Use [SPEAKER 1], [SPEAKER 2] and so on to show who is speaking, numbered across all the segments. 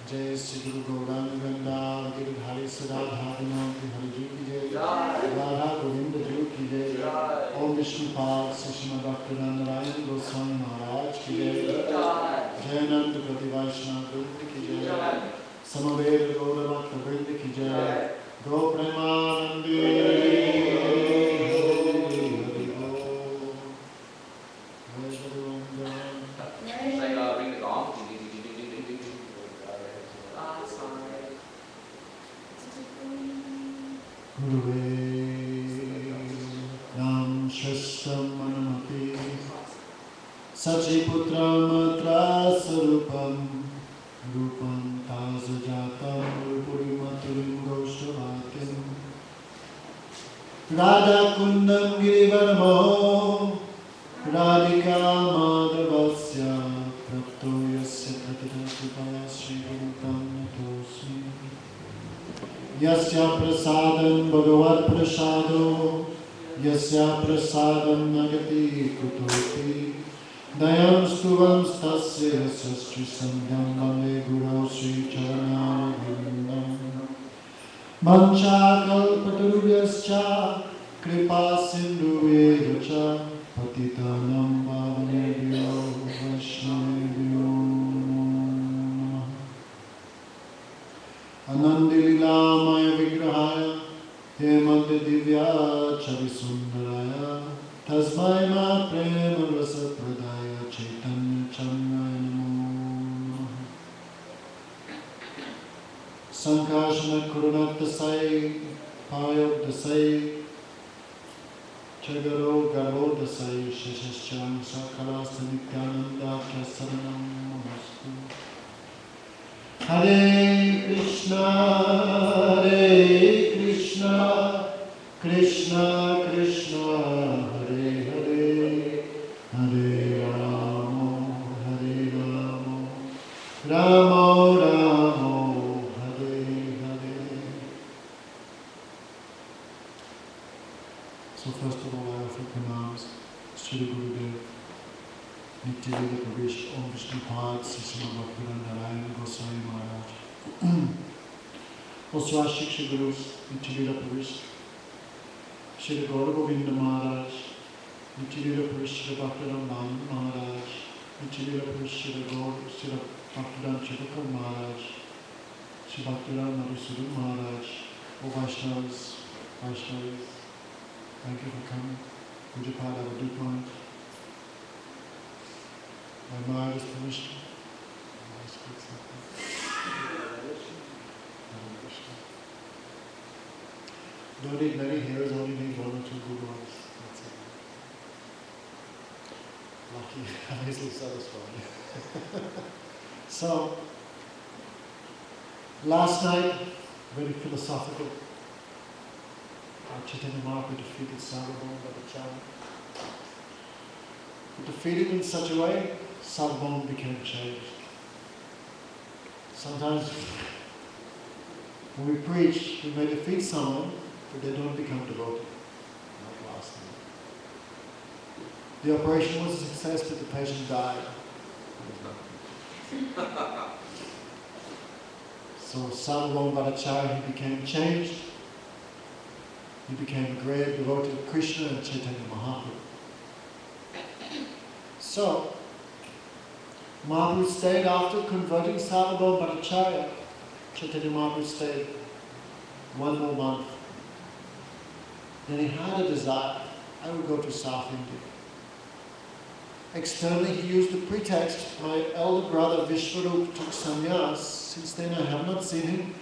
[SPEAKER 1] जय श्री गुरु गौरांग गंगा गिरधारी सदाधारण हरि जी की जय, राधा गोविंद जी की जय। ओम विष्णुपाद श्री भक्तिवेदान नारायण गोस्वामी महाराज की जय, जयनंद प्रति वैष्णव वृंद की जय, समवेद गौर भक्त वृंद की जय। गौ प्रेमानंदे Nam Shastam Manamati Sachiputram Trasarupam Rupam Tasajatam Rupurimatrim Goshtavatim Radha Kundam Girivaramo Radhika Madhavasya Prapto Yasya Pratitatripaya Sri Rutam Natosmi Yasya Prasadam Bhagavat Prasado Yasya Prasadam Nagati Kutopi Dayam Stuvam Stasya Sastri Sandham Vande Guru Sri Charana Vindam Mancha Kalpatarubhyascha Kripa Sindhu Vedacha Patitanam Bhavanebhyo Vaishnavebhyo Anandi Lilamaya Vigrahaya Hemanta Divya Chavisundaraya Tasmai Ma Prema Rasa Pradaya Chaitanya Chandaya Namo Sankashana Kurunattasai Payodasai Chagaro Garo Dasai Shashashchan Sakalasa Nityananda Chasaranam Namastu Hare Krishna, Krishna Krishna, Hare Hare, Hare Rama, Rama Rama, Hare Hare. So first of all, I offer pranams to Sri Gurudev, Nityalila Pravish, Om Vishnupad, Sri Bhaktivedan Narayan Goswami Maharaj. Also our Shiksha Gurus, Nityalila Pravish, Sri Gaura Govinda Maharaj, Nityalila Pravish, Sri Bhaktivedan Maharaj, Nityalila Pravish, Sri Bhaktivedan Chidakar Maharaj, Sri Bhaktivedan Madhusudan Maharaj, O Vaishnavas, thank you for coming. Pujapad, have a deep mind. My mind is permission. Don't need many hairs, only need one or two good ones. That's it. Lucky, I'm easily satisfied. So, last night, very philosophical. Chaitanya Mahaprabhu defeated Sarvabhauma Bhattacharya. He defeated him in such a way, Sarvabhauma became changed. Sometimes when we preach, we may defeat someone, but they don't become devoted. Like last night. The operation was a success, but the patient died. So Sarvabhauma Bhattacharya, he became changed. He became a great devotee of Krishna and Chaitanya Mahaprabhu. So, Mahaprabhu stayed after converting Sarvabhauma Bhattacharya. Chaitanya Mahaprabhu stayed 1 more month. Then he had a desire, I would go to South India. Externally he used the pretext, my elder brother Vishwarup took sannyas. Since then I have not seen him.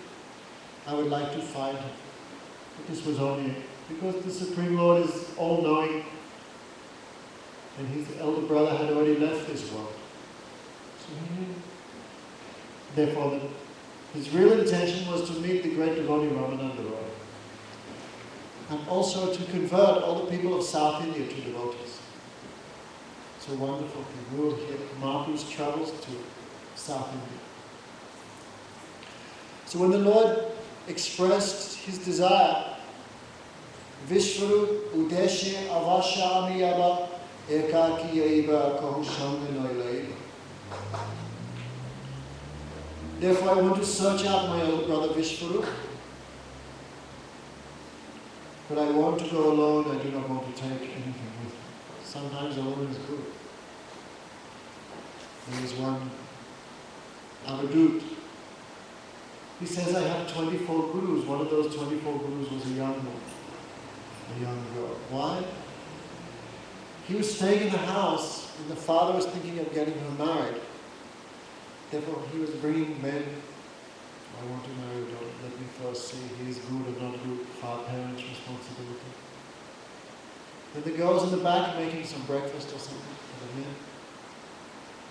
[SPEAKER 1] I would like to find him. But this was only because the Supreme Lord is all-knowing and his elder brother had already left this world. So therefore, his real intention was to meet the great devotee Ramananda Roy and also to convert all the people of South India to devotees. So wonderful. He will hear Mahaprabhu's travels to South India. So when the Lord expressed his desire, Vishvarup Udeshe Avashami Yava Ekaki Eva Kahushanga Noilaiva. Therefore, I want to search out my old brother Vishvarup. But I want to go alone, I do not want to take anything with me. Sometimes alone is good. There is one Avadut. He says, I have 24 gurus. One of those 24 gurus was a young woman, a young girl. Why? He was staying in the house, and the father was thinking of getting her married. Therefore, he was bringing men. I want to marry your daughter. Let me first see he is good or not good. Parents' responsibility. Then the girl's in the back making some breakfast or something for the men.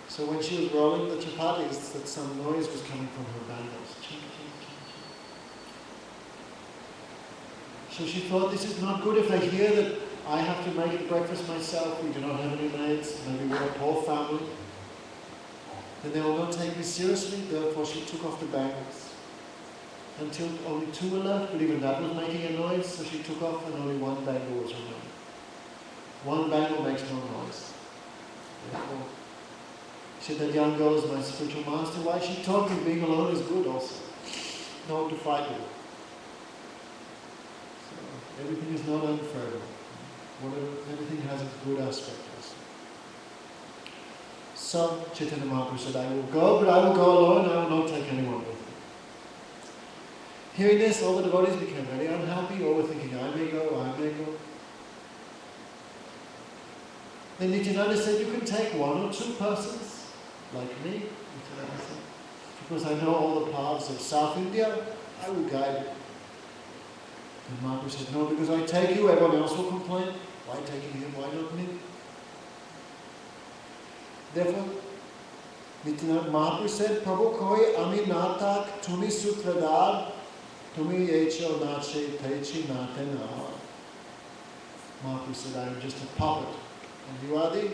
[SPEAKER 1] So when she was rolling the chapatis, that some noise was coming from her bangles. Ching, ching, ching, ching. So she thought, this is not good if I hear that I have to make the breakfast myself. We do not have any maids. Maybe we're a poor family. Then they will not take me seriously. Therefore she took off the bangles. Until only 2 were left, but even that was making a noise, so she took off and only 1 bangle was remaining. 1 bangle makes no noise. Therefore, she said, that young girl is my spiritual master. Why? She taught me being alone is good also. Not to fight with. So everything is not unfavorable. Everything has its good aspect also. So Chaitanya Mahaprabhu said, I will go, but I will go alone, I will not take anyone with me. Hearing this, all the devotees became very unhappy, overthinking, I may go, I may go. Then Nityananda said, you can take 1 or 2 persons, like me, Nityananda said, because I know all the paths of South India, I will guide you. And Mahaprabhu said, no, because I take you, everyone else will complain. Why taking him, why not me? Therefore, Nityananda Mahaprabhu said, Prabhu koi ami natak tumi sutradar tumi yecho nache techi natena. Mahaprabhu said, I am just a puppet. And you are the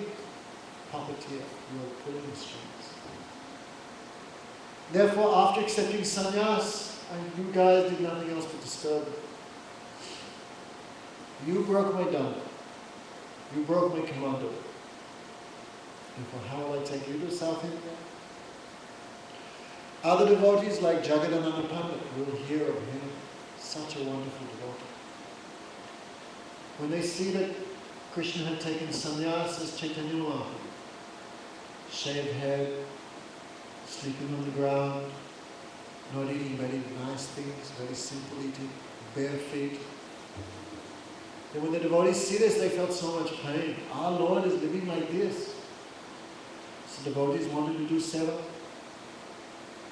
[SPEAKER 1] puppeteer. You are pulling the strings. Therefore, after accepting sannyas, you guys did nothing else but disturb me. You broke my dhamma. You broke my commando. Therefore, how will I take you to South India? Other devotees like Jagadananda Pandit will hear of him, such a wonderful devotee. When they see that Krishna had taken sannyas as Chaitanya Mahaprabhu, shaved head, sleeping on the ground, not eating very nice things, very simple eating, bare feet. And when the devotees see this, they felt so much pain. Our Lord is living like this. So devotees wanted to do seva.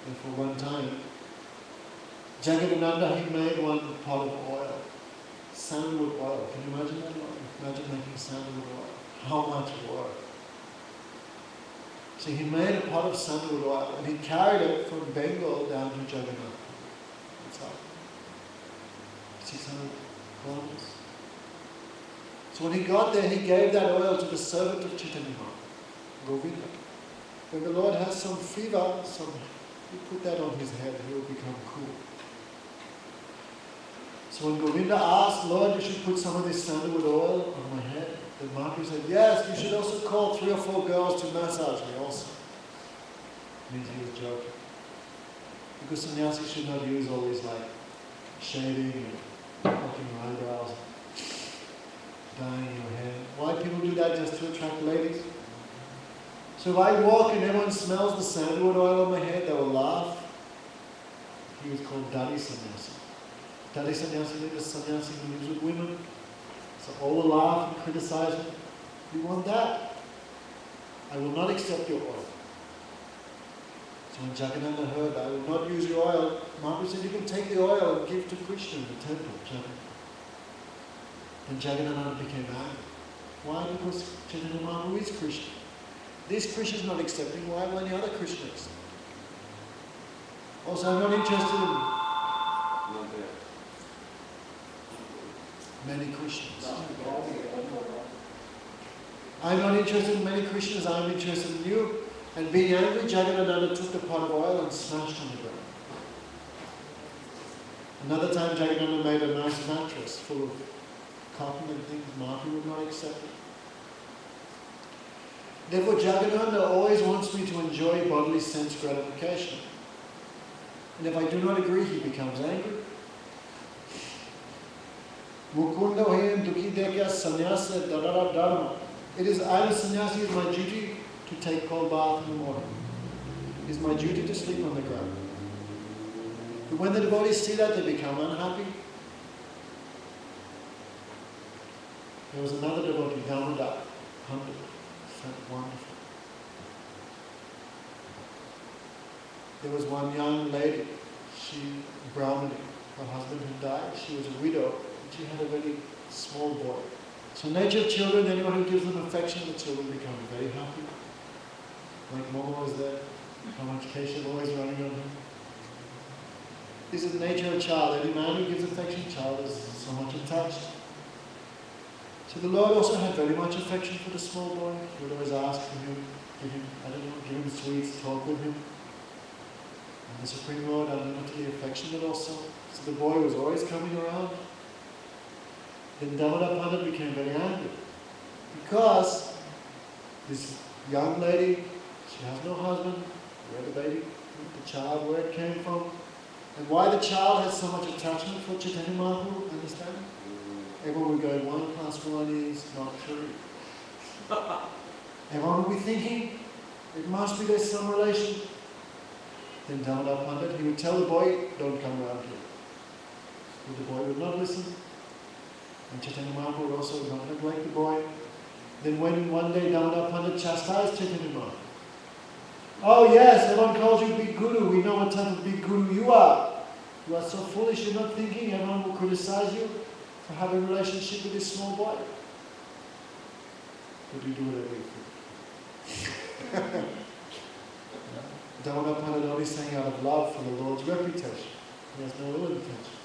[SPEAKER 1] And for one time, Jagadananda, he made one pot of oil, sandalwood oil. Can you imagine that? Imagine making sandalwood oil. How much work? So he made a pot of sandalwood oil and he carried it from Bengal down to Jagannath. That's how. 600 kilometers. So when he got there, he gave that oil to the servant of Chaitanya Mahaprabhu, Govinda. When the Lord has some fever, you put that on his head, he will become cool. So when Govinda asked, Lord, you should put some of this sandalwood oil on my head, then Mahaprabhu said, yes, you should also call 3 or 4 girls to massage me also. Means he was joking. Because sannyasis should not use all these like shaving and plucking your eyebrows, dyeing your hair. Why people do that? Just to attract ladies? So if I walk and everyone smells the sandalwood oil on my head, they will laugh. He was called Dadi Sannyasi. Dadi Sannyasi means a sannyasi who lives with women. So all will laugh and criticize him. You want that? I will not accept your oil. So when Jagadananda heard, I will not use your oil, Mahaprabhu said, you can take the oil and give to Krishna in the temple. Then Jagadananda became angry. Why? Because Chaitanya Mahaprabhu is Krishna. This Krishna is not accepting, why will any other Krishna accept? Also, I'm not interested in many Krishnas. I'm not interested in many Krishnas, I'm interested in you. And being angry, Jagadananda took the pot of oil and smashed on the ground. Another time, Jagadananda made a nice mattress full of cotton and things. Mahaprabhu would not accept it. Therefore, Jagadananda always wants me to enjoy bodily sense gratification. And if I do not agree, he becomes angry. Mukunda hoyam dukhi dekya sannyasa dadara dharma. It is, I as a sannyasi, it is my duty to take cold bath in the morning. It is my duty to sleep on the ground. But when the devotees see that, they become unhappy. There was another devotee, Damodar, 100. Wonderful. There was one young lady, she, Brahmani, her husband had died, she was a widow, and she had a very small boy. So nature of children, anyone who gives them affection, the children become very happy. Like Momo was there, how much Keshav always running on him. This is the nature of a child. Any man who gives affection, child is so much attached. So the Lord also had very much affection for the small boy. He would always ask for him, give him sweets, talk with him. And the Supreme Lord, unlimitedly affectionate also. So the boy was always coming around. Then Damodar Pandit became very angry. Because this young lady, she has no husband, where the baby, the child, where it came from, and why the child has so much attachment for Chaitanya Mahaprabhu, understand? Everyone will go, 1 + 1 is not 3. Everyone will be thinking, it must be there's some relation. Then Damodar Pandit, he would tell the boy, don't come around here. So the boy would not listen. And Chaitanya Mahaprabhu also would not neglect the boy. Then when one day Damodar Pandit chastised Chaitanya Mahaprabhu, oh yes, everyone calls you big guru, we know what type of big guru you are. You are so foolish, you're not thinking, everyone will criticize you for having a relationship with this small boy. But you do whatever you think. Damodar Pandit only saying out of love for the Lord's reputation. He has no ill intention.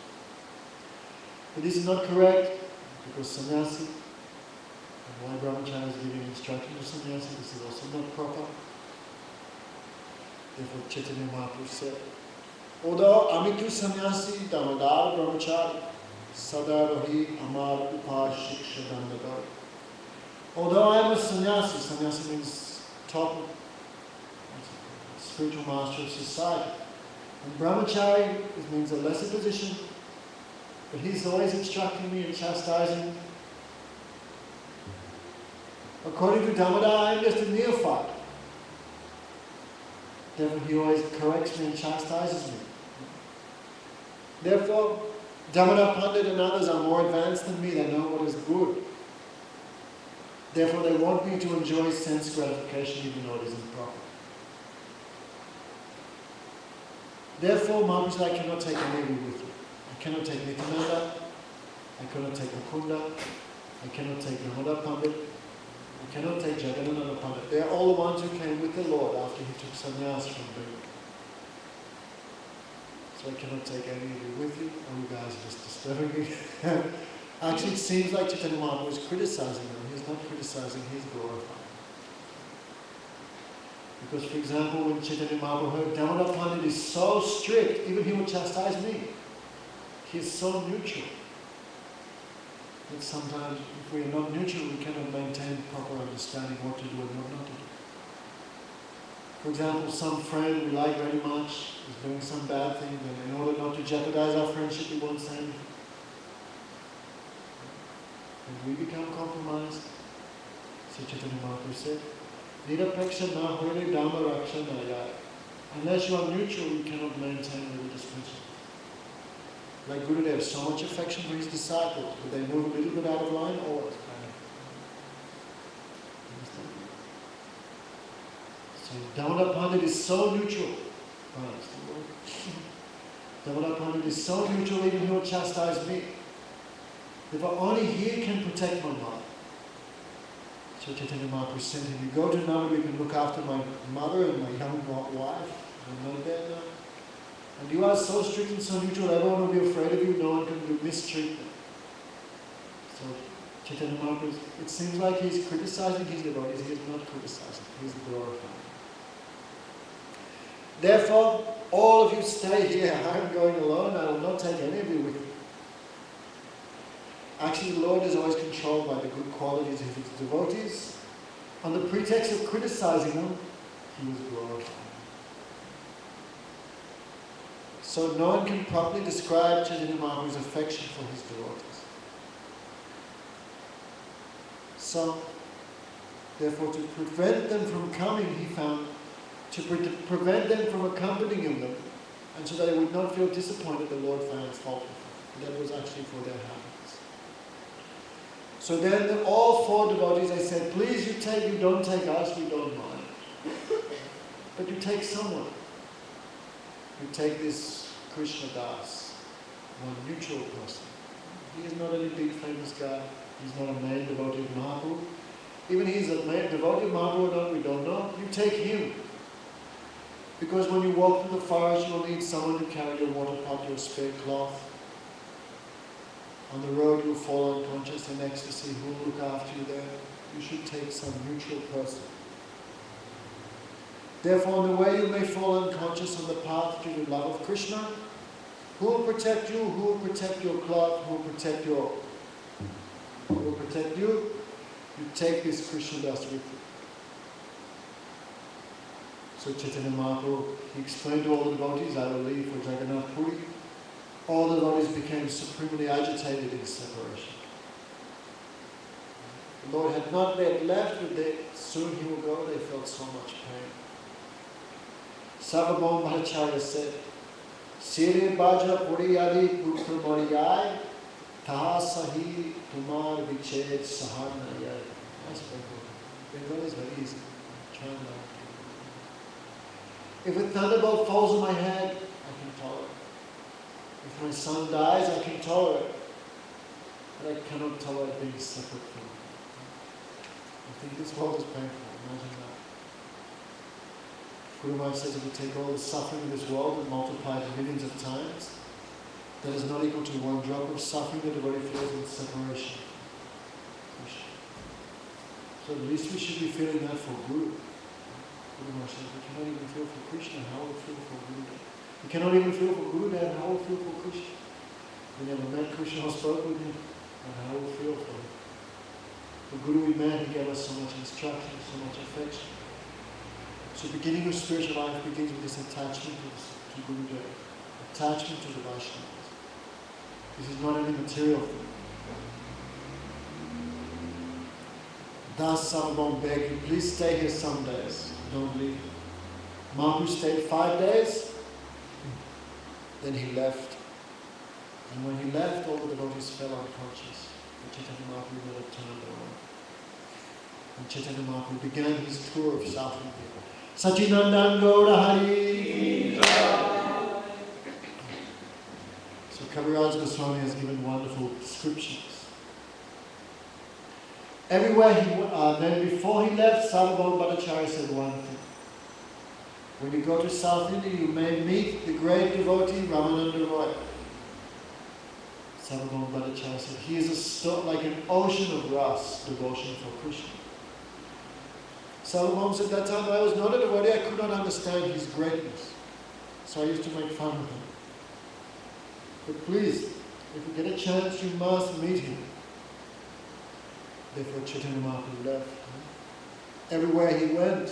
[SPEAKER 1] But this is not correct, because sannyasi, and why Brahmacharya is giving instruction to sannyasi, this is also not proper. Therefore Chaitanya Mahaprabhu said, although Amitu sannyasi Damodar Brahmachari, Sadarahi Amar Upashiksha Dandadar. Although I am a sannyasi, sannyasi means top spiritual master of society. And Brahmachari means a lesser position, but he's always instructing me and chastising. According to Damodar, I am just a neophyte. Therefore, he always corrects me and chastises me. Therefore, Damodar Pandit and others are more advanced than me. They know what is good. Therefore, they want me to enjoy sense gratification even though it is improper. Therefore, Mahaprabhu said, I cannot take any of you with you. I cannot take Nityananda. I cannot take Mukunda. I cannot take Damodar Pandit. I cannot take Jagadananda Pandit. They are all the ones who came with the Lord after he took sannyas from Vedic. So I cannot take any of you with you. Oh, you guys are just disturbing me. Actually, it seems like Chaitanya Mahaprabhu is criticizing them. He's not criticizing, he's glorifying. Because, for example, when Chaitanya Mahaprabhu heard Damodar Pandit is so strict, even he would chastise me. He is so neutral. That sometimes, if we are not neutral, we cannot maintain proper understanding what to do and what not to do. For example, some friend we like very much is doing some bad thing, then in order not to jeopardize our friendship, we won't say anything. And we become compromised. So Chaitanya Mahaprabhu said, Nirapeksha na hoire dhamma raksha naya. Unless you are neutral, you cannot maintain religious principles. Like Gurudev, so much affection for his disciples, but they move a little bit out of line, always. So Damodar Pandit is so neutral. Damodar Pandit is so neutral, even he will chastise me. Therefore, only he can protect my mother. So Chaitanya Mahaprabhu sent him, you go to Navadvip, you can look after my mother and my young wife. I'm not there now. And you are so strict and so neutral, everyone will be afraid of you, no one can mistreat them. So Chaitanya Mahaprabhu, it seems like he's criticizing his devotees, he is not criticizing, he's glorifying. Therefore, all of you stay here, I am going alone, I will not take any of you with me. Actually, the Lord is always controlled by the good qualities of his devotees. On the pretext of criticizing them, he was glorified. So no one can properly describe Chaitanya Mahaprabhu's affection for his devotees. So, therefore, to prevent them from coming, he found, to prevent them from accompanying them, and so that they would not feel disappointed, the Lord found fault with them. That was actually for their happiness. So then all four devotees, they said, please you don't take us, we don't mind. But you take someone. You take this Krishna Das, one neutral person. He is not any big famous guy. He's not a main devotee of Mahaprabhu. Even he's a main devotee of Mahaprabhu or not, we don't know. You take him. Because when you walk through the forest, you will need someone to carry your water pot, your spare cloth. On the road, you'll fall unconscious in ecstasy. Who will look after you there? You should take some neutral person. Therefore, on the way you may fall unconscious on the path to the love of Krishna. Who will protect you? Who will protect your cloth? Who will protect you? You take this Krishna Das with you. So Chaitanya Mahaprabhu, he explained to all the devotees, I will leave for Jagannath Puri. All the devotees became supremely agitated in separation. The Lord had not yet left, but soon he will go. They felt so much pain. Sarvabhauma Bhattacharya said, Sire Baja Puri Adi Putra Mariyai Taha Sahi Tumar Viched Saharna Yai. That's Bengali. Bengali is very easy. Try and learn. If a thunderbolt falls on my head, I can tolerate. If my son dies, I can tolerate. But I cannot tolerate being separate from him. I think this world is painful. Imagine that. Guru Maharaj says if you take all the suffering of this world and multiply it millions of times, that is not equal to one drop of suffering the devotee feels in separation. So at least we should be feeling that for Guru. Guru Maharaj says we cannot even feel for Krishna, how will we feel for Gurudev? We cannot even feel for Gurudev, how will we feel for Krishna? We never met Krishna or spoke with him, and how will we feel for him? The Guru we met, he gave us so much instruction, so much affection. So beginning of spiritual life begins with this attachment to Gurudev, attachment to the Vaishnavas. This is not any material thing. Thus Sarvabhauma begged you, please stay here some days, don't leave. Mahaprabhu stayed 5 days, then he left. And when he left, all the devotees fell unconscious. And Chaitanya Mahaprabhu never turned around. And Chaitanya Mahaprabhu began his tour of South India. Sachinandan Gaura Hari. So Kaviraj Goswami has given wonderful descriptions. Everywhere he went, then before he left, Sarvabhauma Bhattacharya said one thing. When you go to South India, you may meet the great devotee Ramananda Roy. Sarvabhauma Bhattacharya said, he is like an ocean of rasa, devotion for Krishna. Sarvabhauma said, that time I was not a devotee, I could not understand his greatness. So I used to make fun of him. But please, if you get a chance, you must meet him. Therefore Chaitanya Mahaprabhu left. Everywhere he went,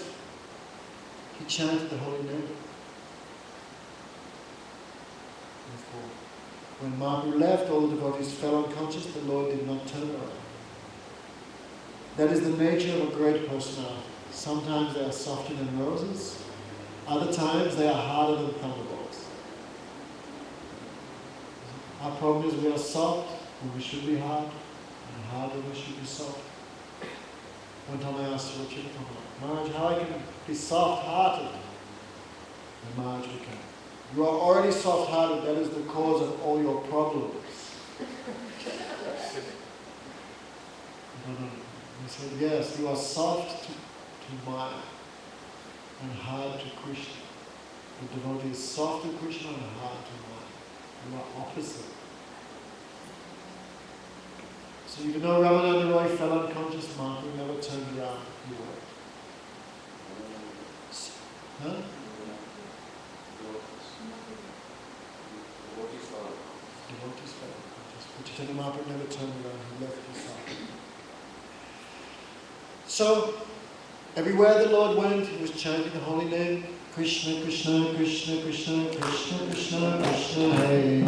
[SPEAKER 1] he chanted the holy name. Therefore, when Mahaprabhu left, all the devotees fell unconscious, the Lord did not turn around. That is the nature of a great personality. Sometimes they are softer than roses, other times they are harder than thunderbolts. Our problem is we are soft when we should be hard, and hard when we should be soft. One time I asked Sri Chaitanya Maharaj, how I can be soft-hearted? And Maharaj became, you are already soft-hearted, that is the cause of all your problems. He said, yes, you are soft to Maya and hard to Krishna. The devotee is soft to Krishna and hard to Maya. You are opposite. So even though Ramananda Roy fell unconscious, Mahaprabhu never turned around. He went. Huh? Devotees fell unconscious. But Chaitanya Mahaprabhu never turned around. He left his side. So, everywhere the Lord went, he was chanting the holy name. Krishna Krishna Krishna Krishna Krishna Krishna Krishna Hare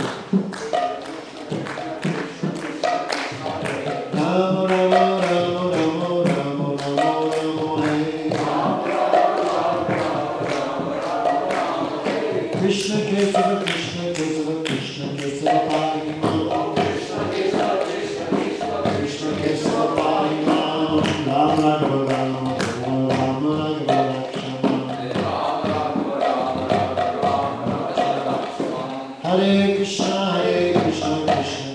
[SPEAKER 1] Rama Rama Rama Rama Rama Rama Rama Hare Krishna Kesava Krishna Kesava Krishna Kesava Parima Krishna Kesava Parima Rama Rama Rama Rama Rama Hare Krishna Krishna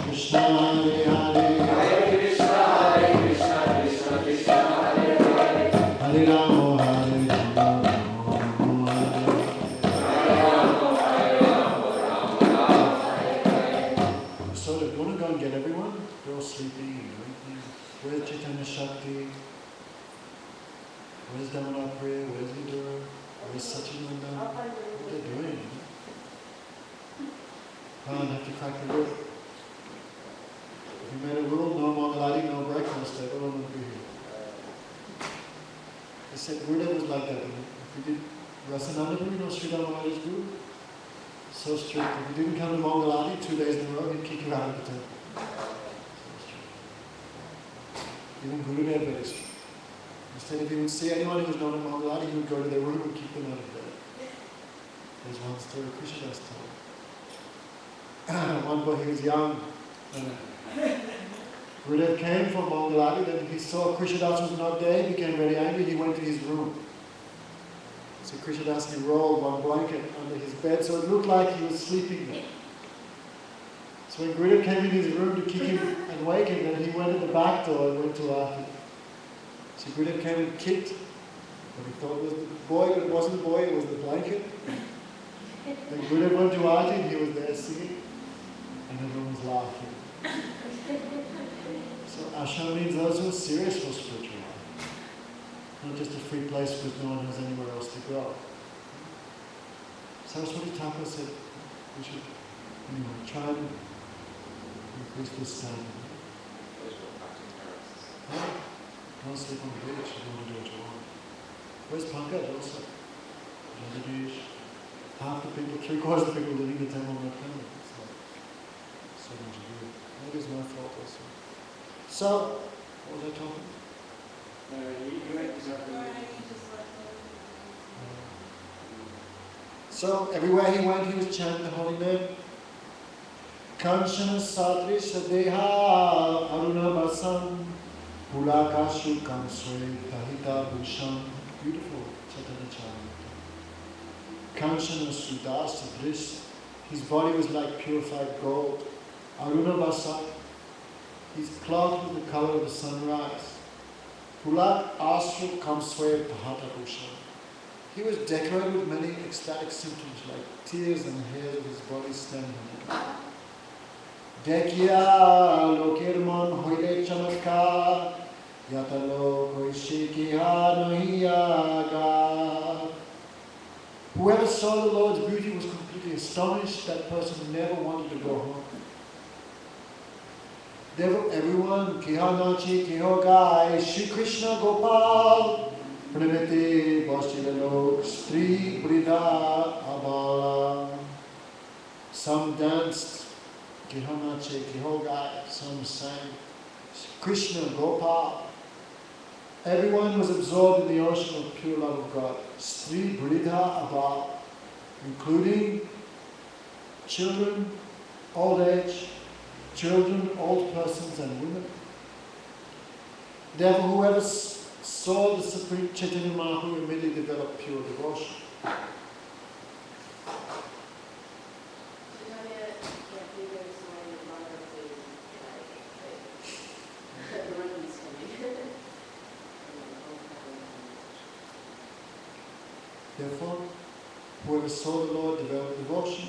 [SPEAKER 1] Krishna Hare Hare Hare Krishna Krishna Krishna Hare Hare Hare Rama Hare Rama So they're going to go and get everyone. They're all sleeping and drinking. Where's Chaitanya Shakti? Where's Damodar Priya? Where's Vidura? Where's Satchidananda? What are they doing? I have to crack the whip. If you made a rule, no Mangalati, no breakfast, everyone would be here. They said Gurudev was like that. If you did Rasananda, you know Sri Damadari's Guru? So strict. If you didn't come to Mangalati 2 days in a row, he'd kick you out of the temple. So strict. Even Gurudev very strict. Instead, if he would see anyone who was not in Mangalati, he would go to their room and kick them out of bed. There's one story Krishnadas told. One boy, he was young. Gurudev came from Mangalati, then he saw Krishnadas was not there, he became very angry, he went to his room. So Krishnadas, he rolled one blanket under his bed, so it looked like he was sleeping there. So when Gurudev came in his room to kick him and wake him, then he went at the back door and went to Arti. So Gurudev came and kicked, but he thought it was the boy, but it wasn't the boy, it was the blanket. Then Gurudev went to Arti and he was there singing. And everyone was laughing. So ashram means those who are serious for spiritual life. Not just a free place because no one has anywhere else to go. Saraswati Thakur said we should try and increase this standard. Don't sleep on the beach, you don't want to do what you want. Where's Pankaj also? Jagadish. Half the people, 3/4 of the people living in the temple are not coming. So much good. That is my fault also. So, what was I talking about? So, everywhere he went, he was chanting the holy name. Kanchana Sadrisha Deha Aruna Basam Pulakashu Kamswe Tahita Bhusham. Beautiful Chaitanya Chaitanya. Kanchana Sudas Sadrish. His body was like purified gold. Aruna Basa, he's clothed with the color of the sunrise. Pulak Asru Kamswe Pahata Bhushan. He was decorated with many ecstatic symptoms like tears and hairs of his body standing on it. Dekya Lokirman Hoile Chamatkar Yatalo Koishikiha Nohiyaga. Whoever saw the Lord's beauty was completely astonished. That person never wanted to go home. Therefore, everyone, Kihanachi, Kihogai, Shri Krishna Gopal, Pranamiti, Bashilalo, Stri, Brida, Abala. Some danced, Kihanachi, Kihogai, some sang, Krishna Gopal. Everyone was absorbed in the ocean of pure love of God. Stri, Brida, Abala, including children, old age, children, old persons and women. Therefore, whoever saw the Supreme Chaitanya Mahaprabhu immediately developed pure devotion. Therefore, whoever saw the Lord developed devotion.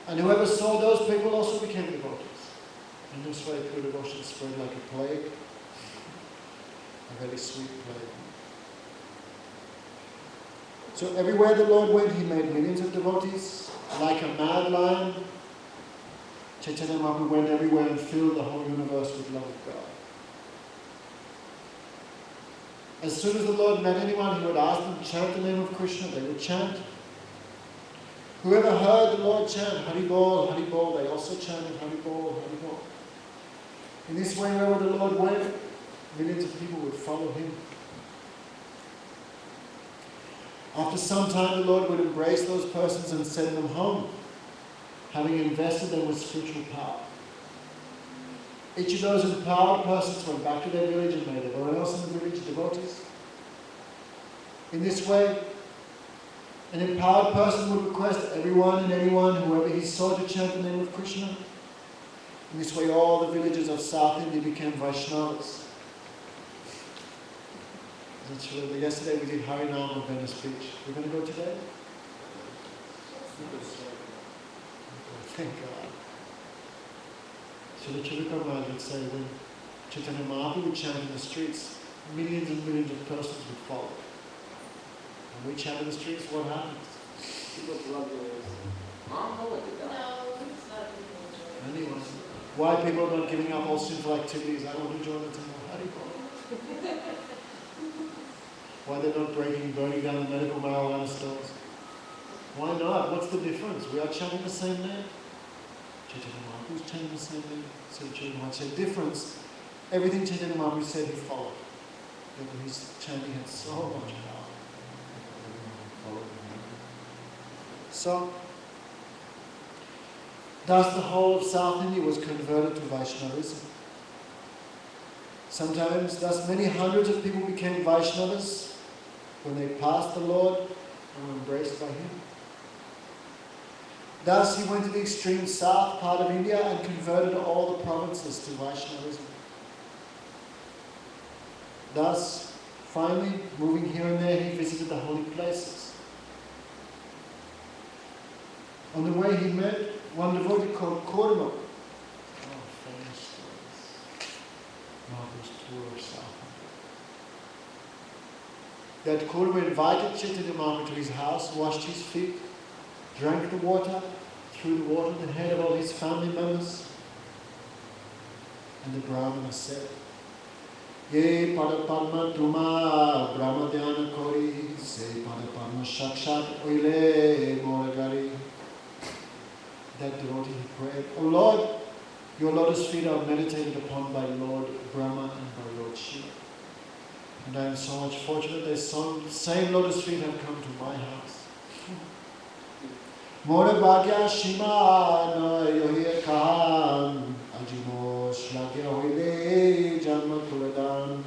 [SPEAKER 1] And whoever saw those people also became devotees. In this way, pure devotion spread like a plague, a very sweet plague. So everywhere the Lord went, he made millions of devotees. Like a mad lion, Chaitanya Mahaprabhu went everywhere and filled the whole universe with love of God. As soon as the Lord met anyone, he would ask them to chant the name of Krishna. They would chant. Whoever heard the Lord chant Hari Bol, they also chanted Hari Bol. In this way, wherever the Lord went, millions of people would follow him. After some time, the Lord would embrace those persons and send them home, having invested them with spiritual power. Each of those empowered persons went back to their village and made everyone else in the village devotees. In this way, an empowered person would request everyone and anyone, whoever he saw, to chant the name of Krishna. In this way, all the villages of South India became Vaishnavas. Yesterday we did Harinam on Venice Beach. We're going to go today? Thank God. Srila Chirika Maharaj would say when Chaitanya Mahaprabhu would chant in the streets, millions and millions of persons would follow. When we chant in the streets, what happens?
[SPEAKER 2] People love those. No, it's not.
[SPEAKER 1] Anyway, why people are not giving up all sinful activities? I want to join the temple. Hari Bol. Why they're not burning down the medical marijuana stores? Why not? What's the difference? We are chanting the same name. Chaitanya Mahaprabhu is chanting the same name. So Chaitanya Mahaprabhu said difference. Everything Chaitanya Mahaprabhu said, he followed. Therefore his chanting had so much power. So, thus the whole of South India was converted to Vaishnavism. Sometimes, thus many hundreds of people became Vaishnavas when they passed the Lord and were embraced by him. Thus he went to the extreme south part of India and converted all the provinces to Vaishnavism. Thus, finally, moving here and there, he visited the holy places. On the way he met one devotee called Kurma. Oh, famous stories. Mahaprabhu's tour of South India. That Kurma invited Chaitanya Mahaprabhu to his house, washed his feet, drank the water, threw the water on the head of all his family members. And the Brahmana said, Ye pada padma tuma brahma dhyana kori, se pada padma shakshat oile moragari. That devotee he prayed, O Lord, your lotus feet are meditated upon by Lord Brahma and by Lord Shiva. And I am so much fortunate that some same lotus feet have come to my house. More bhagya shima na yohi kahan ajimo shlagya hoile janma tuledan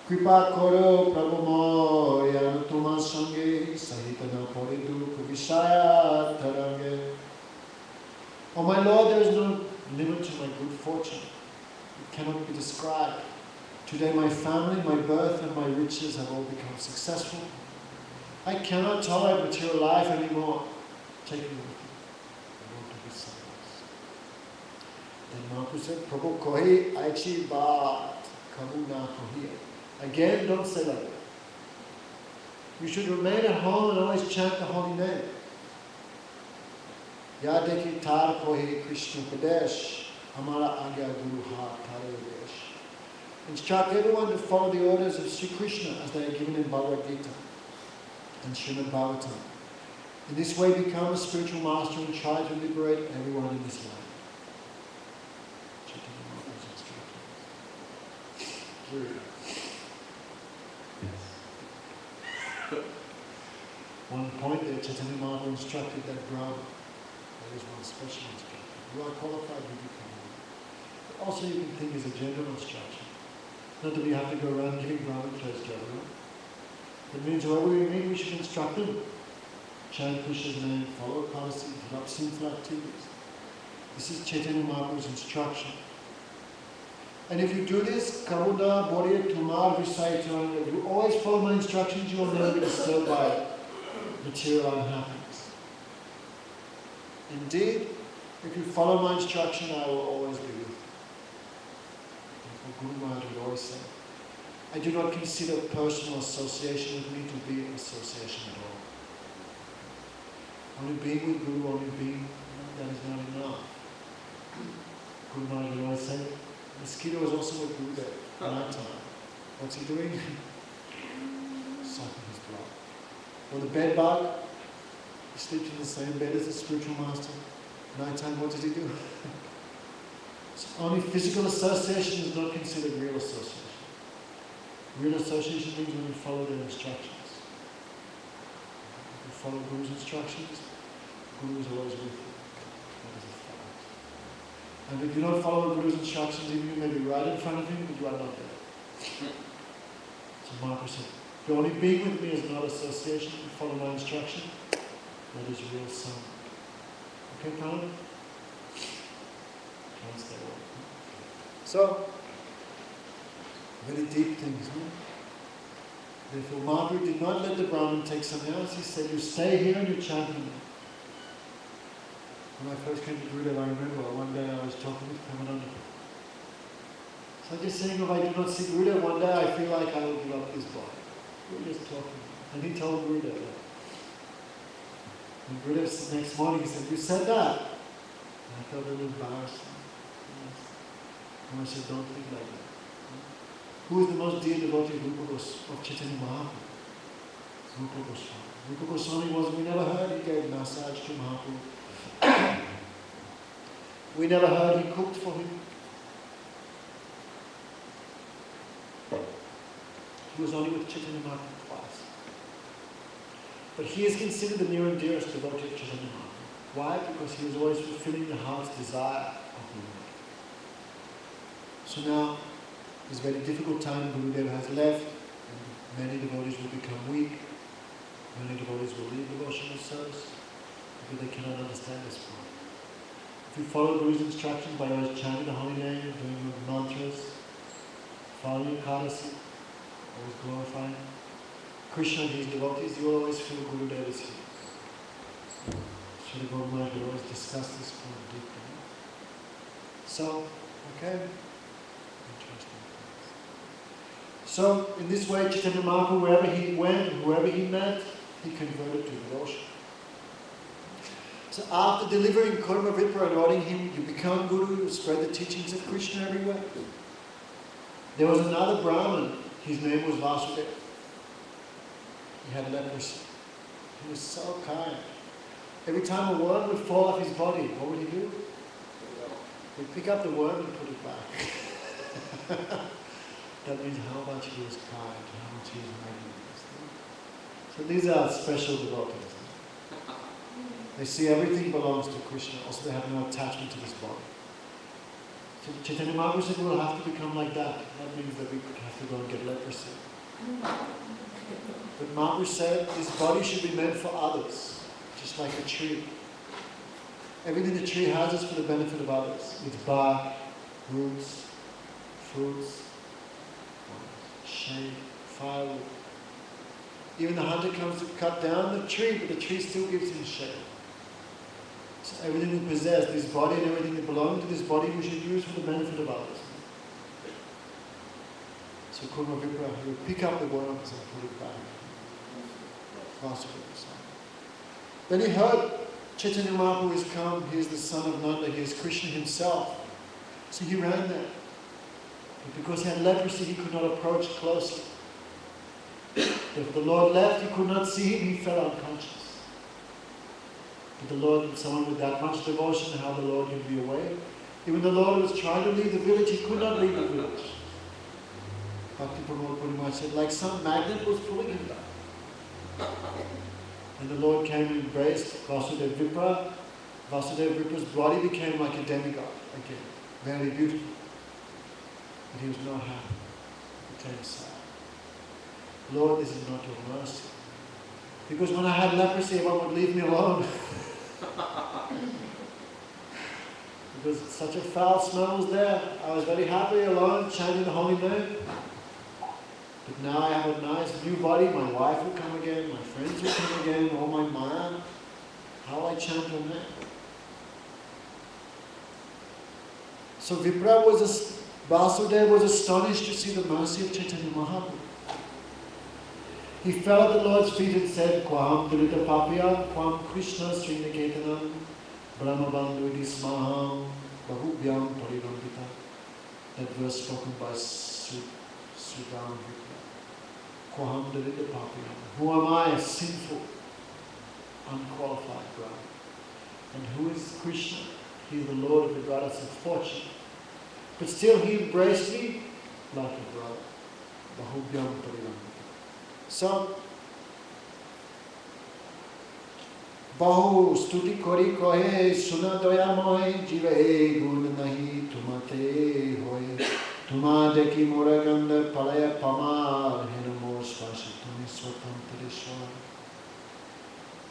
[SPEAKER 1] kripa koro prabhu moya tuma sange sahitana poridu kubishaya tarange. Oh my Lord, there is no limit to my good fortune. It cannot be described. Today my family, my birth and my riches have all become successful. I cannot tolerate material life anymore. Take me with you. I want to be somewhere else. Then Mahaprabhu said, Prabhu kohi aichi baat kabu na kohi. Again, don't say like that. You should remain at home and always chant the holy name. Yadeki tar kohi Krishna Pradesh, Hamara Agya Guru Ha Taradesh. Instruct everyone to follow the orders of Sri Krishna as they are given in Bhagavad Gita and Srimad Bhagavatam. In this way, become a spiritual master and try to liberate everyone in this life. One point there, Chaitanya Mahaprabhu instructed that Brahma. There is one special instruction. You are qualified, you become one. But also you can think as a general instruction. Not that we have to go around giving Brahman clothes to everyone. It means whoever we meet, we should instruct them. Chant Krishna's name, follow policy, give up sinful activities. This is Chaitanya Mahaprabhu's instruction. And if you do this, Karuna, Bodhi, Tumar, Visayatana, if you always follow my instructions, you will never be disturbed by material unhappiness. Indeed, if you follow my instruction, I will always be with you. Guru Maharaj would always say, I do not consider personal association with me to be an association at all. Only being with Guru, only being, that is not enough. Guru Maharaj would always say, mosquito is also with Guru there at night time. What's he doing? Or the bed bug, he sleeps in the same bed as the spiritual master. Nighttime, what does he do? So only physical association is not considered real association. Real association means when you follow their instructions. If you follow Guru's instructions, Guru is always with you. That is a fact. And if you don't follow Guru's instructions, even you may be right in front of him, but you are not there. So Mahaprabhu said, if only being with me is not association, you follow my instruction, that is real song. Okay, Pranav? Can't stay away. So, very deep things, no? Therefore, Mahaprabhu did not let the Brahmin take something else. He said, you stay here and you chant with me. When I first came to Gurudev, I remember one day I was talking with Pramananda. So I'm just saying, if I do not see Gurudev one day, I feel like I will give up this body. We were just talking. And he told Gurudev that. And Gurudev the next morning, he said, you said that? And I felt a little embarrassed. And I said, don't think like that. Who is the most dear devotee of Chaitanya Mahaprabhu? Rupa Goswami. Rupa Goswami was, we never heard he gave massage to Mahaprabhu. We never heard he cooked for him. He was only with Chaitanya Mahaprabhu twice. But he is considered the near and dearest devotee of Chaitanya Mahaprabhu. Why? Because he was always fulfilling the heart's desire of the Lord. So now, this very difficult time Gurudev has left, and many devotees will become weak, many devotees will leave devotional service, because they cannot understand this point. If you follow Guru's instruction by always chanting the holy name, doing your mantras, following Kadasi, always glorifying Krishna and his devotees, you will always feel Gurudev is here. Srila Guru Maharaj will always discuss this point deeply. So, okay. So, in this way, Chaitanya Mahaprabhu, wherever he went, whoever he met, he converted to devotion. So after delivering Kurma Vipra and ordering him, you become Guru, you spread the teachings of Krishna everywhere. There was another Brahmin, his name was Vasudeva. He had leprosy. He was so kind. Every time a worm would fall off his body, what would he do? He'd pick up the worm and put it back. That means how much he was kind, how much he was magnanimous. So these are special devotees. They see everything belongs to Krishna. Also, they have no attachment to this body. So Chaitanya Mahaprabhu said, we'll have to become like that. That means that we have to go and get leprosy. But Mahaprabhu said, this body should be meant for others, just like a tree. Everything the tree has is for the benefit of others. Its bark, roots, fruits, shade, firewood. Even the hunter comes to cut down the tree, but the tree still gives him shade. So everything we possess, this body and everything that belongs to this body, we should use for the benefit of others. So Kurma Vipra, he would pick up the worms and put it back. Then he heard Chaitanya Mahaprabhu is come, he is the son of Nanda, he is Krishna himself. So he ran there. But because he had leprosy, he could not approach closely. If the Lord left, he could not see him, he fell unconscious. But the Lord, someone with that much devotion, how the Lord can be away. Even the Lord was trying to leave the village, he could not leave the village. Bhakti Yoga said, like some magnet was pulling him back. And the Lord came and embraced Vasudeva Vipra. Vasudeva Vipra's body became like a demigod again, very beautiful. But he was not happy. He became sad. Lord, this is not your mercy. Because when I had leprosy, everyone would leave me alone. Because such a foul smell was there. I was very happy alone, chanting the holy name. But now I have a nice new body. My wife will come again, my friends will come again, all my man. How I chant your name. So Vasudeva was astonished to see the mercy of Chaitanya Mahaprabhu. He fell at the Lord's feet and said, Kwaham Durita Papya, Kwam Krishna Srinaketanam, Brahmabandhu Dismaham, Bahubhyam Parirambita. That verse spoken by Sridham Vipra. Who am I, a sinful, unqualified brother? And who is Krishna? He is the Lord of the goddess of fortune. But still he embraced me like a brother. So, Bahu stuti kori kohe suna doya mohe jive gun nahi tumate hoye tumadeki muraganda palaya pamar hinamo svashitumi swatantarishwar.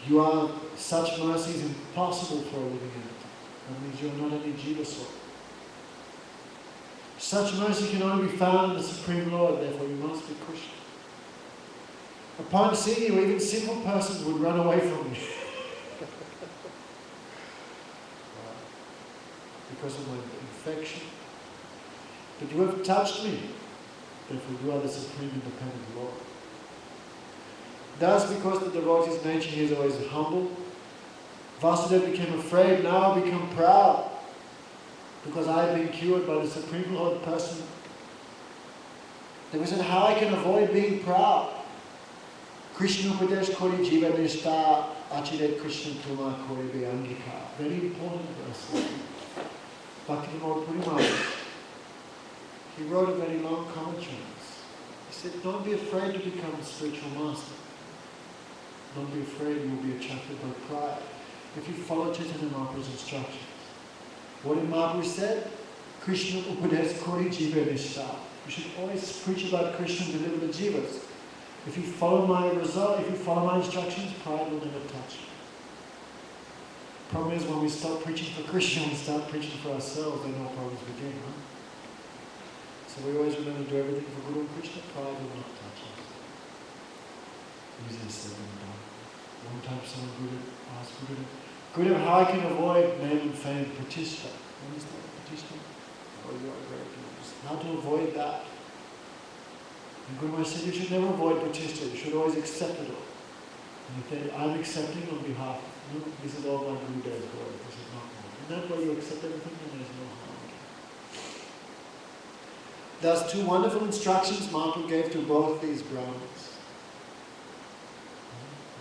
[SPEAKER 1] You are such mercy is impossible for a living entity. That means you are not any jiva soul. Such mercy can only be found in the Supreme Lord, therefore you must be Krishna. Upon seeing you, even simple persons would run away from you. Because of my infection. But you have touched me, therefore you are the Supreme Independent Lord. Thus, because the devotee's nature is always humble, Vasudeva became afraid, now I become proud. Because I have been cured by the Supreme Lord person. They said, how I can avoid being proud? Krishna Upadesh Kori Jiva Nishta Achire Krishna Tuma Kori Beangika. Very important verse. Bhaktivedan Puri, he wrote a very long commentary on this. He said, don't be afraid to become a spiritual master. Don't be afraid you will be attracted by pride if you follow Chaitanya Mahaprabhu's instructions. What did Mahaprabhu said? Krishna Upadesh Kori Jiva Nishta. You should always preach about Krishna and deliver the jivas. If you follow my instructions, pride will never touch you. Problem is, when we stop preaching for Krishna and start preaching for ourselves, then all problems begin, huh? So we always remember to do everything for Guru and Krishna, pride will not touch us. Easier said than done. One time someone asked Guru, how I can avoid name and fame, pratishtha. What is that, pratishtha? Oh, you are very good. How to avoid that? And Guru Maharaj said, you should never avoid pratishtha, you should always accept it all. And he said, I'm accepting on behalf of you. This is all my Guru Dev's glory. This is not mine. And that way you accept everything and there's no harm. Thus, two wonderful instructions Mahaprabhu gave to both these Brahmins.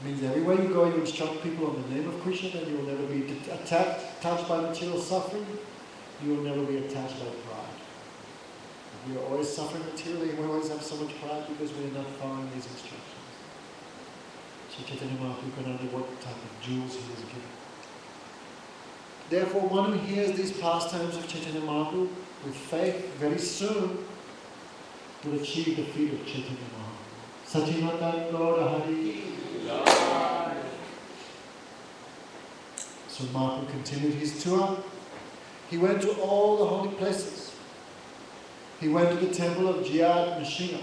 [SPEAKER 1] It means everywhere you go, you instruct people on the name of Krishna, then you will never be touched by material suffering. You will never be attached by pride. We are always suffering materially, we always have so much pride because we are not following these instructions. So Chaitanya Mahaprabhu can understand what type of jewels he was given. Therefore, one who hears these pastimes of Chaitanya Mahaprabhu with faith, very soon will achieve the feet of Chaitanya Mahaprabhu. Sachidananda Gaura Hari. So Mahaprabhu continued his tour. He went to all the holy places. He went to the temple of Jayad Nrsimha.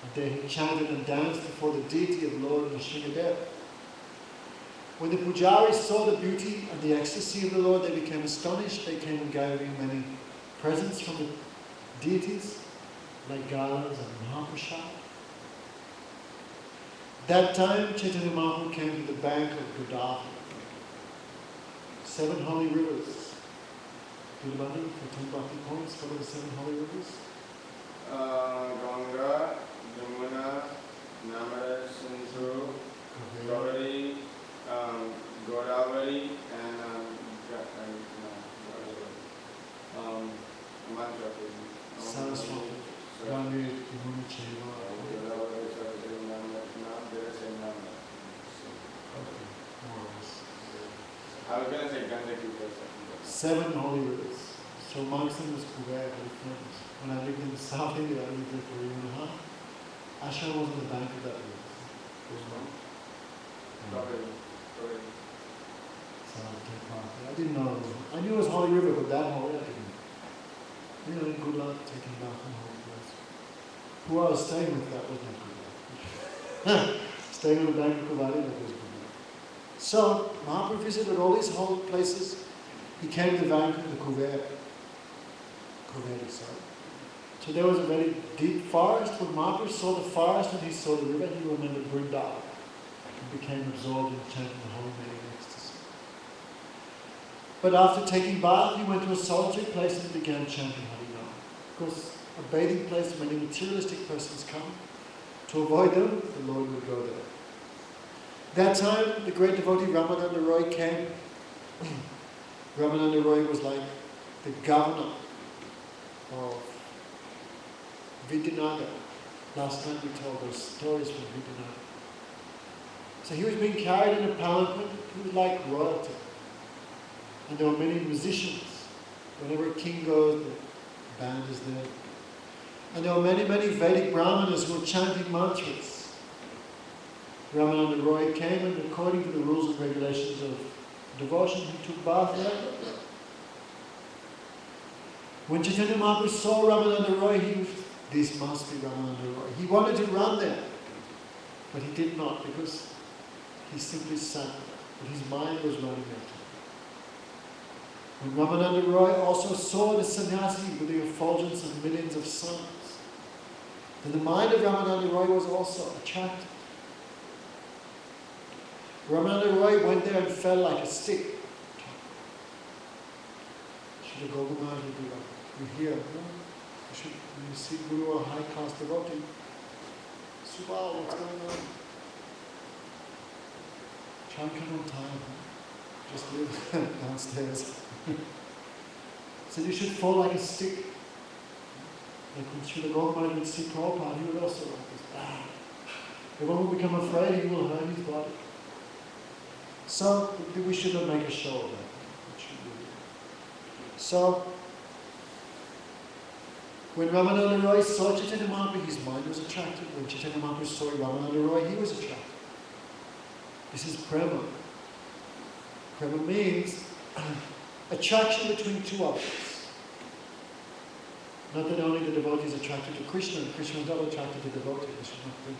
[SPEAKER 1] And there he chanted and danced before the deity of Lord Nrsimhadev. When the pujaris saw the beauty and the ecstasy of the Lord, they became astonished. They came and gave him many presents from the deities, like garlands and Mahaprasad. That time, Chaitanya Mahaprabhu came to the bank of Godavari. 7 holy rivers. Do you remember for 10 Bhakti points? What are the 7 holy rivers?
[SPEAKER 2] Ganga, Yamuna, Namara, Sindhu, Gauri, Godavari, and Mantra.
[SPEAKER 1] Saraswati, Ganga, Yamuna, Cheva.
[SPEAKER 2] I was going to say Gandaki.
[SPEAKER 1] 7 holy rivers. So amongst them was Kuvair, very famous. When I lived in South India, I lived there for a year and a half. Ashram was on the bank of that river. It was one. I didn't know. I knew it was holy river, but that holy I didn't. You know, good luck taking bath in holy place. Who I was staying with, that was not good luck. Staying on the bank of Kuvair, that was good luck. So, Mahaprabhu visited all these holy places. He came to the bank of the Kuvair. So there was a very deep forest. When Mahaprabhu saw the forest and he saw the river, he remembered Vrindavan and became absorbed in chanting the holy name in ecstasy. But after taking bath, he went to a solitary place and began chanting Harinam. Of course, a bathing place, many materialistic persons come. to avoid them, the Lord would go there. That time, the great devotee Ramananda Roy came. Ramananda Roy was like the governor of Vidyanagar. Last night we told those stories from Vidyanagar. So he was being carried in a palanquin. He was like royalty. And there were many musicians. Whenever a king goes, the band is there. And there were many, many Vedic brahmanas who were chanting mantras. Ramananda Roy came, and according to the rules and regulations of devotion, he took bath there. When Chaitanya Mahaprabhu saw Ramananda Roy, this must be Ramananda Roy. He wanted to run there, but he did not, because he simply sat there. But his mind was running there. When Ramananda Roy also saw the sannyasi with the effulgence of millions of suns, then the mind of Ramananda Roy was also attracted. Ramananda Roy went there and fell like a stick. Srila Gopal would be like, you hear, no? You see Guru or high class devotee. Subal, what's going on? Try and come on time. Just live downstairs. So you should fall like a stick. Like when Srila Gopal would see Prabhupada, he would also like this. If one will become afraid, he will hurt his body. So we should not make a show of that. So when Ramananda Roy saw Chaitanya Mahaprabhu, his mind was attracted. When Chaitanya Mahaprabhu saw Ramananda Roy, he was attracted. This is prema. Prema means attraction between two objects. Not that only the devotee is attracted to Krishna, and Krishna is not attracted to the devotee. This should not think.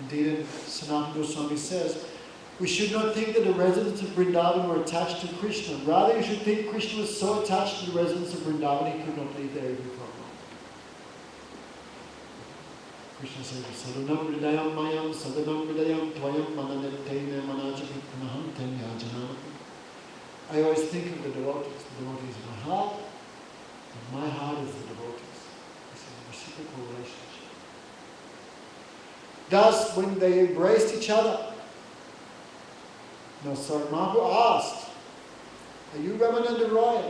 [SPEAKER 1] Indeed, in Sanatana Goswami says, we should not think that the residents of Vrindavan were attached to Krishna. Rather, you should think Krishna was so attached to the residents of Vrindavan he could not leave there even for a moment. Krishna says, Sadhanam Hridayam Mayam, Sadhanam Hridayam Tvayam Mananetene Manajapit Panaham Tenya Janamati. I always think of the devotees. The devotees in my heart, and my heart is the devotees. This is a reciprocal relationship. Thus, when they embraced each other, Mahaprabhu asked, are you Ramananda Roy?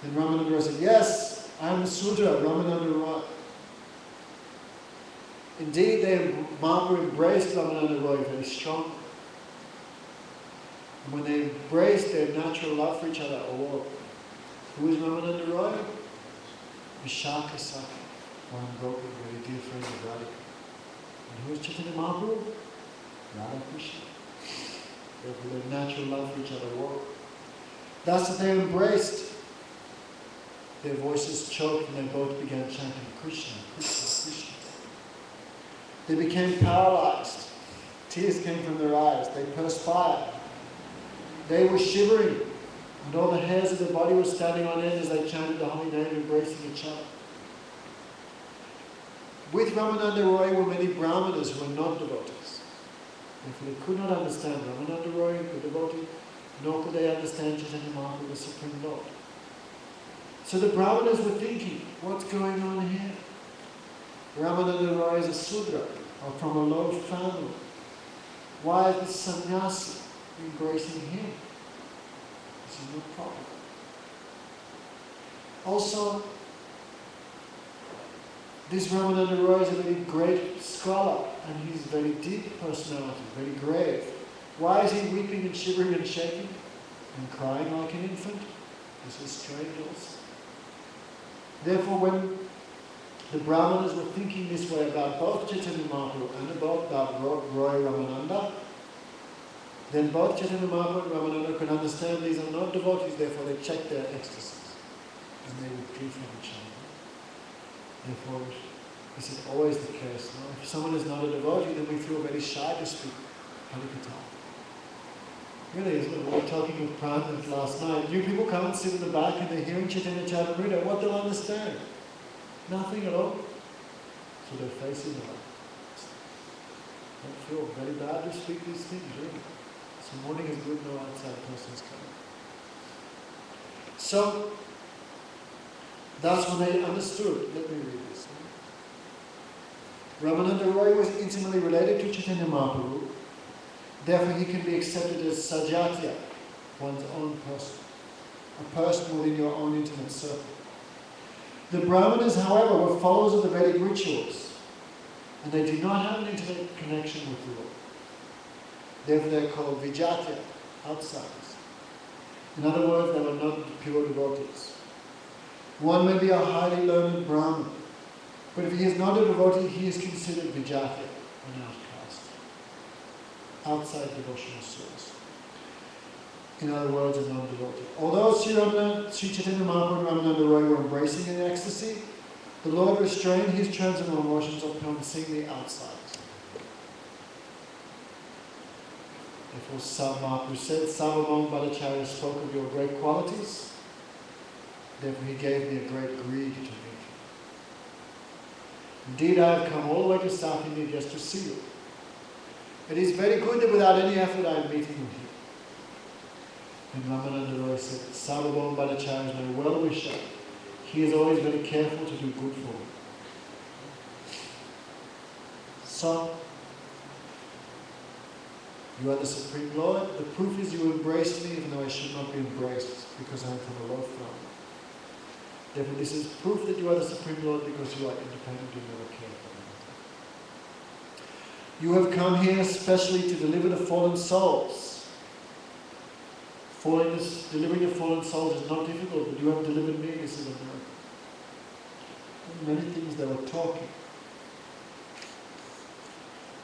[SPEAKER 1] Then Ramananda Roy said, yes, I am Sudra, Ramananda Roy. Indeed, Mahaprabhu embraced Ramananda Roy very strongly. And when they embraced their natural love for each other, who is Ramananda Roy? Vishaka Saki, one Gopal, very dear friend of Radhika. And who is Chaitanya Mahaprabhu? Radha Krishna. Therefore, their natural love for each other walked. Thus, as they embraced, their voices choked and they both began chanting Krishna, Krishna, Krishna. They became paralyzed. Tears came from their eyes. They perspired. They were shivering. And all the hairs of their body were standing on end as they chanted the holy name, embracing each other. With Ramananda Roy were many brahmanas who were not devotees. Therefore, they could not understand Ramananda Roy, the devotee, nor could they understand Chaitanya Mahaprabhu, the Supreme Lord. So the brahmanas were thinking, what's going on here? Ramananda Roy is a Sudra, or from a low family. Why is this sannyasi embracing him? This is not proper. Also, this Ramananda Roy is a very great scholar, and he's a very deep personality, very grave. Why is he weeping and shivering and shaking and crying like an infant? This is strange also. Therefore, when the brahmanas were thinking this way about both Chaitanya Mahaprabhu and about Roy Ramananda, then both Chaitanya Mahaprabhu and Ramananda could understand these are not devotees, therefore they checked their ecstasies and they withdrew from each other. Therefore, this is always the case. No? If someone is not a devotee, then we feel very shy to speak Harikatha. Really, isn't it? We were talking with Pranam last night. You people come and sit in the back and they're hearing Chaitanya Charitamrita. What they'll understand? Nothing at all. So their faces are like, don't feel very bad to speak these things, really. So morning is good, no outside persons coming. So, that's when they understood. Let me read this. Ramananda Roy was intimately related to Chaitanya Mahaprabhu, therefore he can be accepted as Sajatya, one's own person, a person within your own intimate circle. The Brahmanas, however, were followers of the Vedic rituals, and they did not have an intimate connection with the Lord. Therefore they are called Vijatya, outsiders. In other words, they were not pure devotees. One may be a highly learned Brahmin, but if he is not a devotee, he is considered Vijatya, an outcast, outside devotional service. In other words, a non-devotee. Although Sri Chaitanya Mahaprabhu and Ramananda Roy were embracing in ecstasy, the Lord restrained his transcendental emotions upon seeing the outsiders. Therefore, Mahaprabhu said, Sarvabhauma Bhattacharya spoke of your great qualities, therefore he gave me a great greed to meet you. Indeed, I have come all the way to South India just to see you. It is very good that without any effort I am meeting you here. And Ramananda Roy said, Sarvabhauma Bhattacharya is my well-wisher. He is always very careful to do good for me. So, you are the Supreme Lord. The proof is you embraced me even though I should not be embraced because I am from a low throne. Therefore this is proof that you are the Supreme Lord because you are independent, you never care for me. You have come here especially to deliver the fallen souls. Delivering the fallen souls is not difficult, but you have delivered me, this is a miracle. Many things they were talking.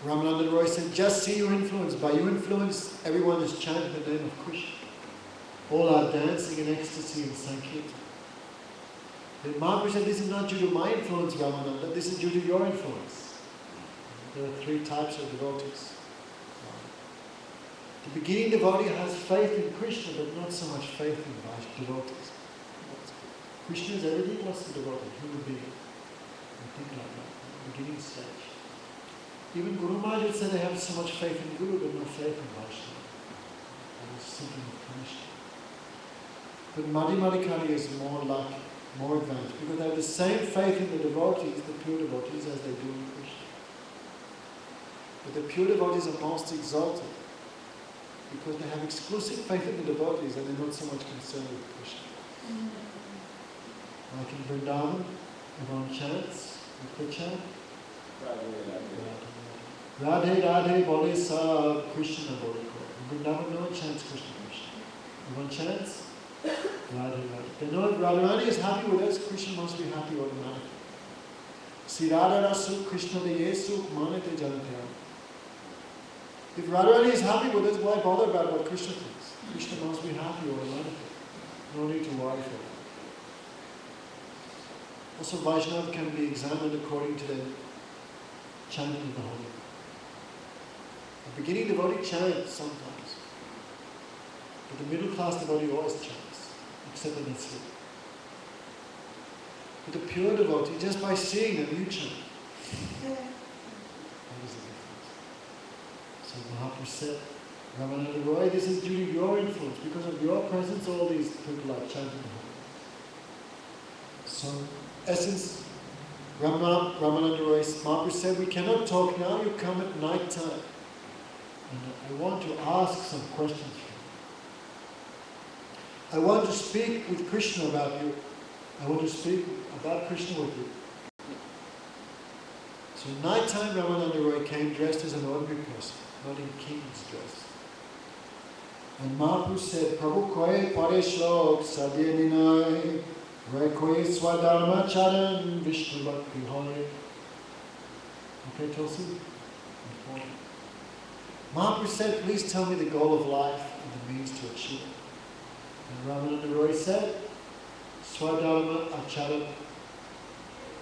[SPEAKER 1] Ramananda Roy said, just see your influence. By your influence, everyone is chanting the name of Krishna. All are dancing in ecstasy and Sankirtan. Then Mahaprabhu said, this is not due to my influence, Ramananda, this is due to your influence. There are three types of devotees. The beginning devotee has faith in Krishna, but not so much faith in devotees. Krishna is everything, what's the devotee? Human being. And think like that, beginning stage. Even Guru Maharaj would say they have so much faith in Guru, but no faith in Vaishnava. That is simply of Krishna. But Madhyamadikari is more lucky, more advanced, because they have the same faith in the devotees, the pure devotees, as they do in Krishna. But the pure devotees are most exalted, because they have exclusive faith in the devotees and they're not so much concerned with Krishna. Like in Vrindavan, everyone chants, with the chant. Radhe Radhe Bole Sa Krishna Bole Ko. In Vrindavan, no one chants Krishna Krishna. Everyone chants Radhe Radhe. They know if Radharani is happy with us, Krishna must be happy automatically. Si Radha Rasu Krishna De Yesu Manate Janatya. If Radharani is happy with us, why bother about what Krishna thinks? Krishna must be happy automatically. No need to worry for that. Also, Vaishnava can be examined according to the chanting of the holy. The beginning devotee chants sometimes, but the middle class devotee always chants, except when they sleep. But the pure devotee, just by seeing them, you chant. That is the difference. So Mahaprabhu said, Ramananda Roy, this is due to your influence. Because of your presence, all these people are chanting the holy. So, essence, Ramananda Roy, Mahaprabhu said, we cannot talk now, you come at night time. And I want to ask some questions for you. I want to speak with Krishna about you. I want to speak about Krishna with you. So night time, Ramananda Roy came dressed as an ordinary person, not in king's dress. And Mahaprabhu said, Prabhu koye pare shlok sadhya ninay Ray koye swadharma charan Vishnu bhakti hoye. Okay, Tulsi? Important. Mahaprabhu said, please tell me the goal of life and the means to achieve it. And Ramananda Roy said, Swadharma acharan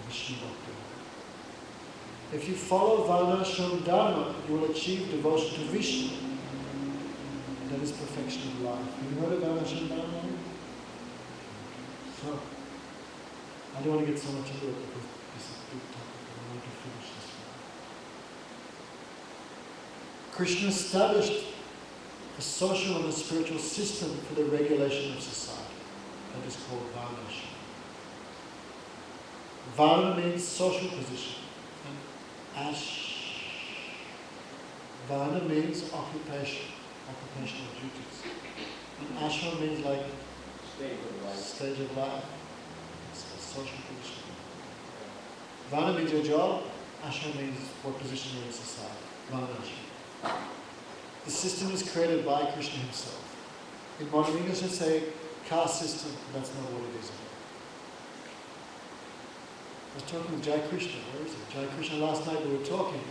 [SPEAKER 1] Vishnu bhakti hoye. If you follow Varnashram Dharma, you will achieve devotion to Vishnu. That is perfection of life. Have you heard of Varnashram Dharma? So, I don't want to get so much into it because this is a big topic. I want to finish this one. Krishna established a social and a spiritual system for the regulation of society. That is called Varnashram. Varna means social position. And Vana means occupation, occupational duties. And ashram means like stage of life. It's a social position. Vana means your job, ashram means what position you're in society. Vana ashram. The system is created by Krishna himself. In modern English they say caste system, that's not what it is. I was talking with Jai Krishna, where is it? Jai Krishna, last night we were talking.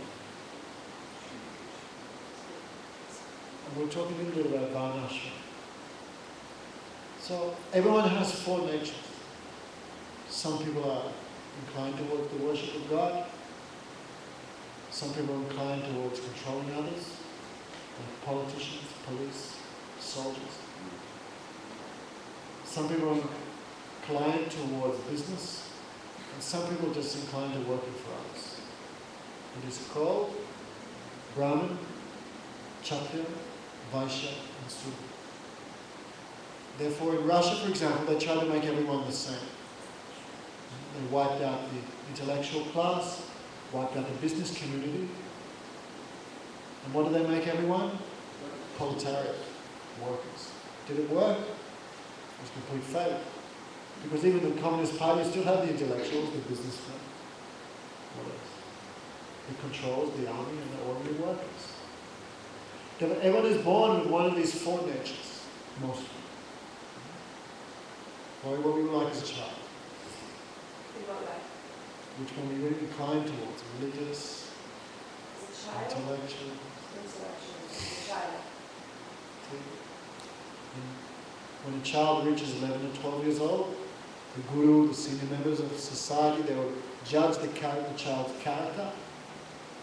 [SPEAKER 1] And we were talking a little bit about Varnashram. So everyone has four natures. Some people are inclined towards the worship of God. Some people are inclined towards controlling others, like politicians, police, soldiers. Some people are inclined towards business, and some people are just inclined to working for others. It is called Brahmin, Kshatriya, Vaishya, and Sudra. Therefore, in Russia, for example, they try to make everyone the same. They wiped out the intellectual class, wiped out the business community. And what do they make everyone? Proletariat, workers. Did it work? It was complete failure. Because even the Communist Party still have the intellectuals, the businessmen. What else? It controls the army and the ordinary workers. Everyone is born with one of these four natures, mostly. What were you like as a child? Which one were you really inclined towards? Religious?
[SPEAKER 3] As a child?
[SPEAKER 1] Intellectual?
[SPEAKER 3] Intellectual. As a child.
[SPEAKER 1] When a child reaches 11 or 12 years old, the guru, the senior members of society, they will judge the child's character.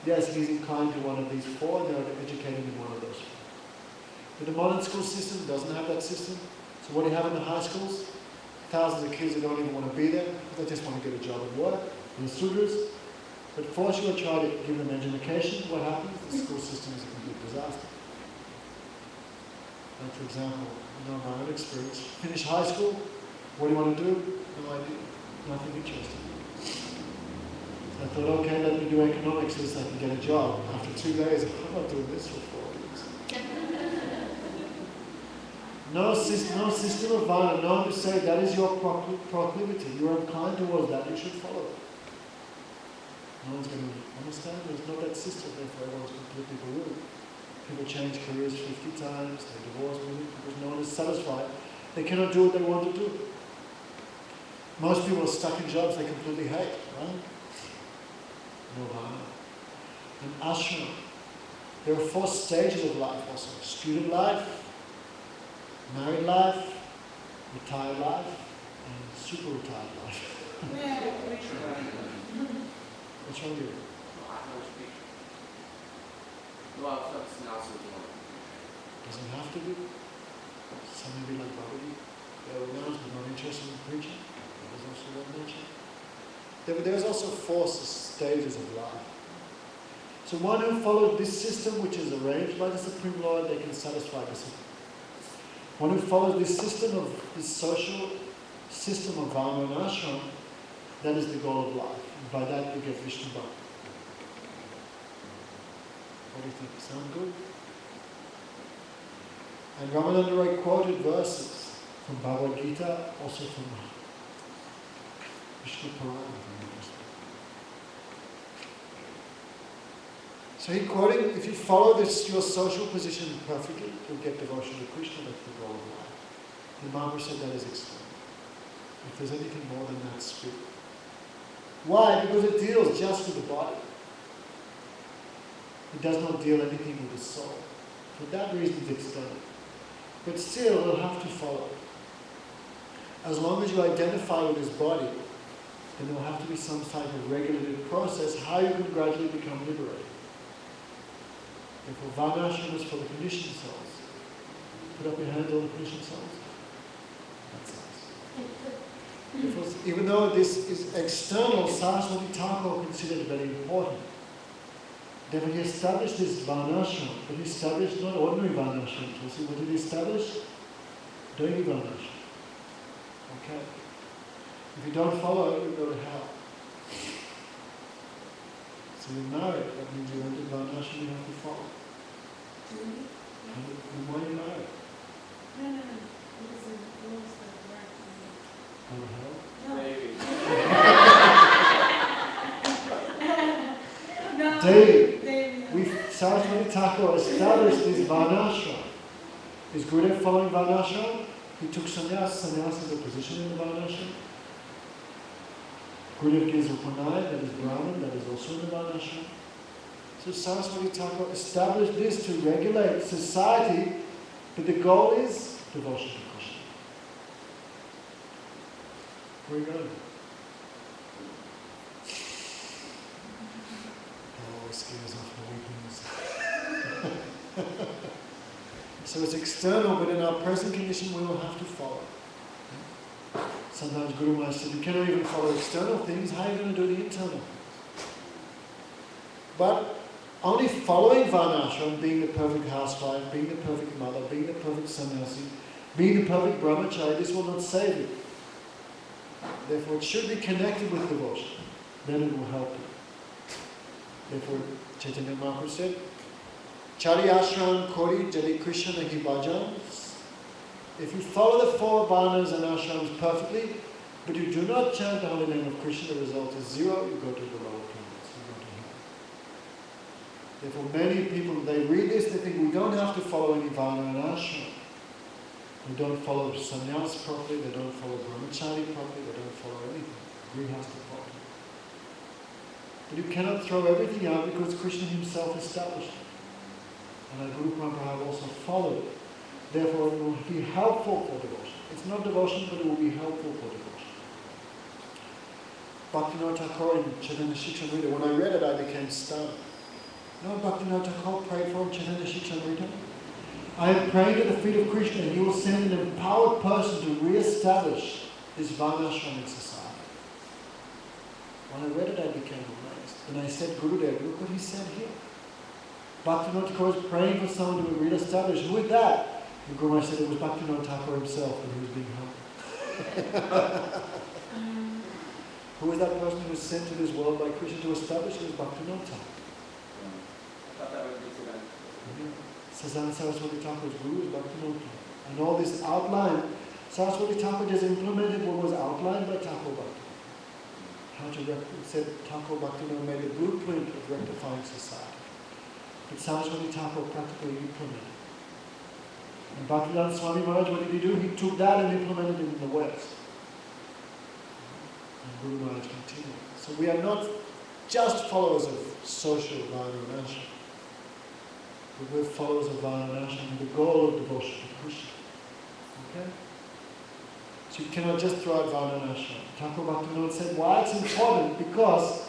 [SPEAKER 1] Yes, he's inclined to one of these four, and they will educate him in one of those four. But the modern school system doesn't have that system. So what do you have in the high schools? Thousands of kids that don't even want to be there, because they just want to get a job at work. And the sudras. But force you to try to give them education, what happens? The school system is a complete disaster. Like for example, my own experience, finish high school, what do you want to do? No idea, nothing interesting. So I thought, okay, let me do economics so I can get a job. After 2 days, I'm not doing this for 4 years. No system of Vana, no one to say that is your proclivity. You are inclined towards that, you should follow it. No one's going to understand, there's not that system, therefore everyone's completely bewildered. People change careers 50 times, they divorce maybe because no one is satisfied. They cannot do what they want to do. Most people are stuck in jobs they completely hate, right? No Vana. And ashram. There are 4 stages of life also. Student life, married life, retired life, and super retired life. What's wrong with you? Doesn't have to be. Some may be like Bhakti Yoga, but not interested in preaching. That is also one nature. There's also 4 stages of life. So one who follows this system, which is arranged by the Supreme Lord, they can satisfy discipline. One who follows this system of this social system of Vana and Ashram, that is the goal of life. And by that you get Vishnu Bhakti. What do you think? Sound good? And Ramananda Rai quoted verses from Bhagavad Gita, also from Vishnu Purana. So he quoting, if you follow this, your social position perfectly, you'll get devotion to Krishna, that's the goal of life. The Mahaprabhu said that is external. If there's anything more than that, speak. Why? Because it deals just with the body. It does not deal anything with the soul. For that reason it's external. But still, we'll have to follow. As long as you identify with this body, then there will have to be some type of regulated process how you can gradually become liberated. Therefore, Varnashram is for the conditioned souls. Put up your hands on the conditioned souls. That's us. Therefore, even though this is external, Saraswati Thakur considered it very important. Therefore, he established this Varnashram, but he established not ordinary Varnashram. So, see, what did he establish? Daily Varnashram. Okay. If you don't follow it, you go to hell. So you're married, that means you entered Varnashram, you have to follow.
[SPEAKER 3] Do we?
[SPEAKER 1] And why are you married?
[SPEAKER 3] No. Because the rules that work.
[SPEAKER 1] Go to hell?
[SPEAKER 3] No.
[SPEAKER 2] Maybe.
[SPEAKER 3] No.
[SPEAKER 1] David,
[SPEAKER 3] David.
[SPEAKER 1] Saraswati Thakur established this Varnashram. Is Gurudev following Varnashram? He took sannyas. Sannyas is a position in the Varnashram. Gurudev gives Upanay, that is Brahman, that is also in the Varnashram. So Saraswati Thakur established this to regulate society, but the goal is devotion to Krishna. Where are you going? Oh, it scares off the weakness. So it's external, but in our present condition we will have to follow. Sometimes Guru Maharaj said, you cannot even follow external things, how are you going to do the internal? But only following Varnashram, being the perfect housewife, being the perfect mother, being the perfect sannyasi, being the perfect brahmachari, this will not save you. Therefore it should be connected with devotion. Then it will help you. Therefore Chaitanya Mahaprabhu said, Chari ashram kori jadi Krishna nahi bhajan. If you follow the four varnas and ashrams perfectly, but you do not chant the holy name of Krishna, the result is zero, you go to the lower planets, you go to hell. Therefore many people, they read this, they think we don't have to follow any varna and ashram. They don't follow sannyas properly, they don't follow brahmachari properly, they don't follow anything. Grihastha properly. But you cannot throw everything out because Krishna himself established it. And our Guru Parampara also followed it. Therefore it will be helpful for devotion. It's not devotion, but it will be helpful for devotion. Bhaktivinoda Thakur in Chaitanya Shikshamrita, when I read it I became stunned. No, Bhaktivinoda Thakur prayed for Chaitanya Shikshamrita. I am praying at the feet of Krishna and he will send an empowered person to re-establish this Varnashram in society. When I read it I became amazed. And I said, Gurudev, look what he said here. Bhaktivinoda Thakur is praying for someone to be re-established. Who is that? And Guru Maharaj said it was Bhaktivinoda Thakur himself when he was being helped. Who is that person who was sent to this world by Krishna to establish? It was Bhaktivinoda Thakur.
[SPEAKER 2] I thought that was Bhaktivedan.
[SPEAKER 1] Sazan Saraswati Thakur's Guru is Bhaktivinoda Thakur. And all this outline, Saraswati Thakur just implemented what was outlined by Thakur Bhakti. How to said Thakur Bhaktivinoda made a blueprint of rectifying society. But Saraswati Thakur practically implemented. And Bhaktivedanta Swami Maharaj, what did he do? He took that and implemented it in the West. And Guru Maharaj continued. So we are not just followers of social Varna and Ashram, but we're followers of Varna and Ashram with the goal of devotion to Krishna. Okay? So you cannot just throw out Varna and Ashram. Thakur Bhaktivinoda said why it's important, because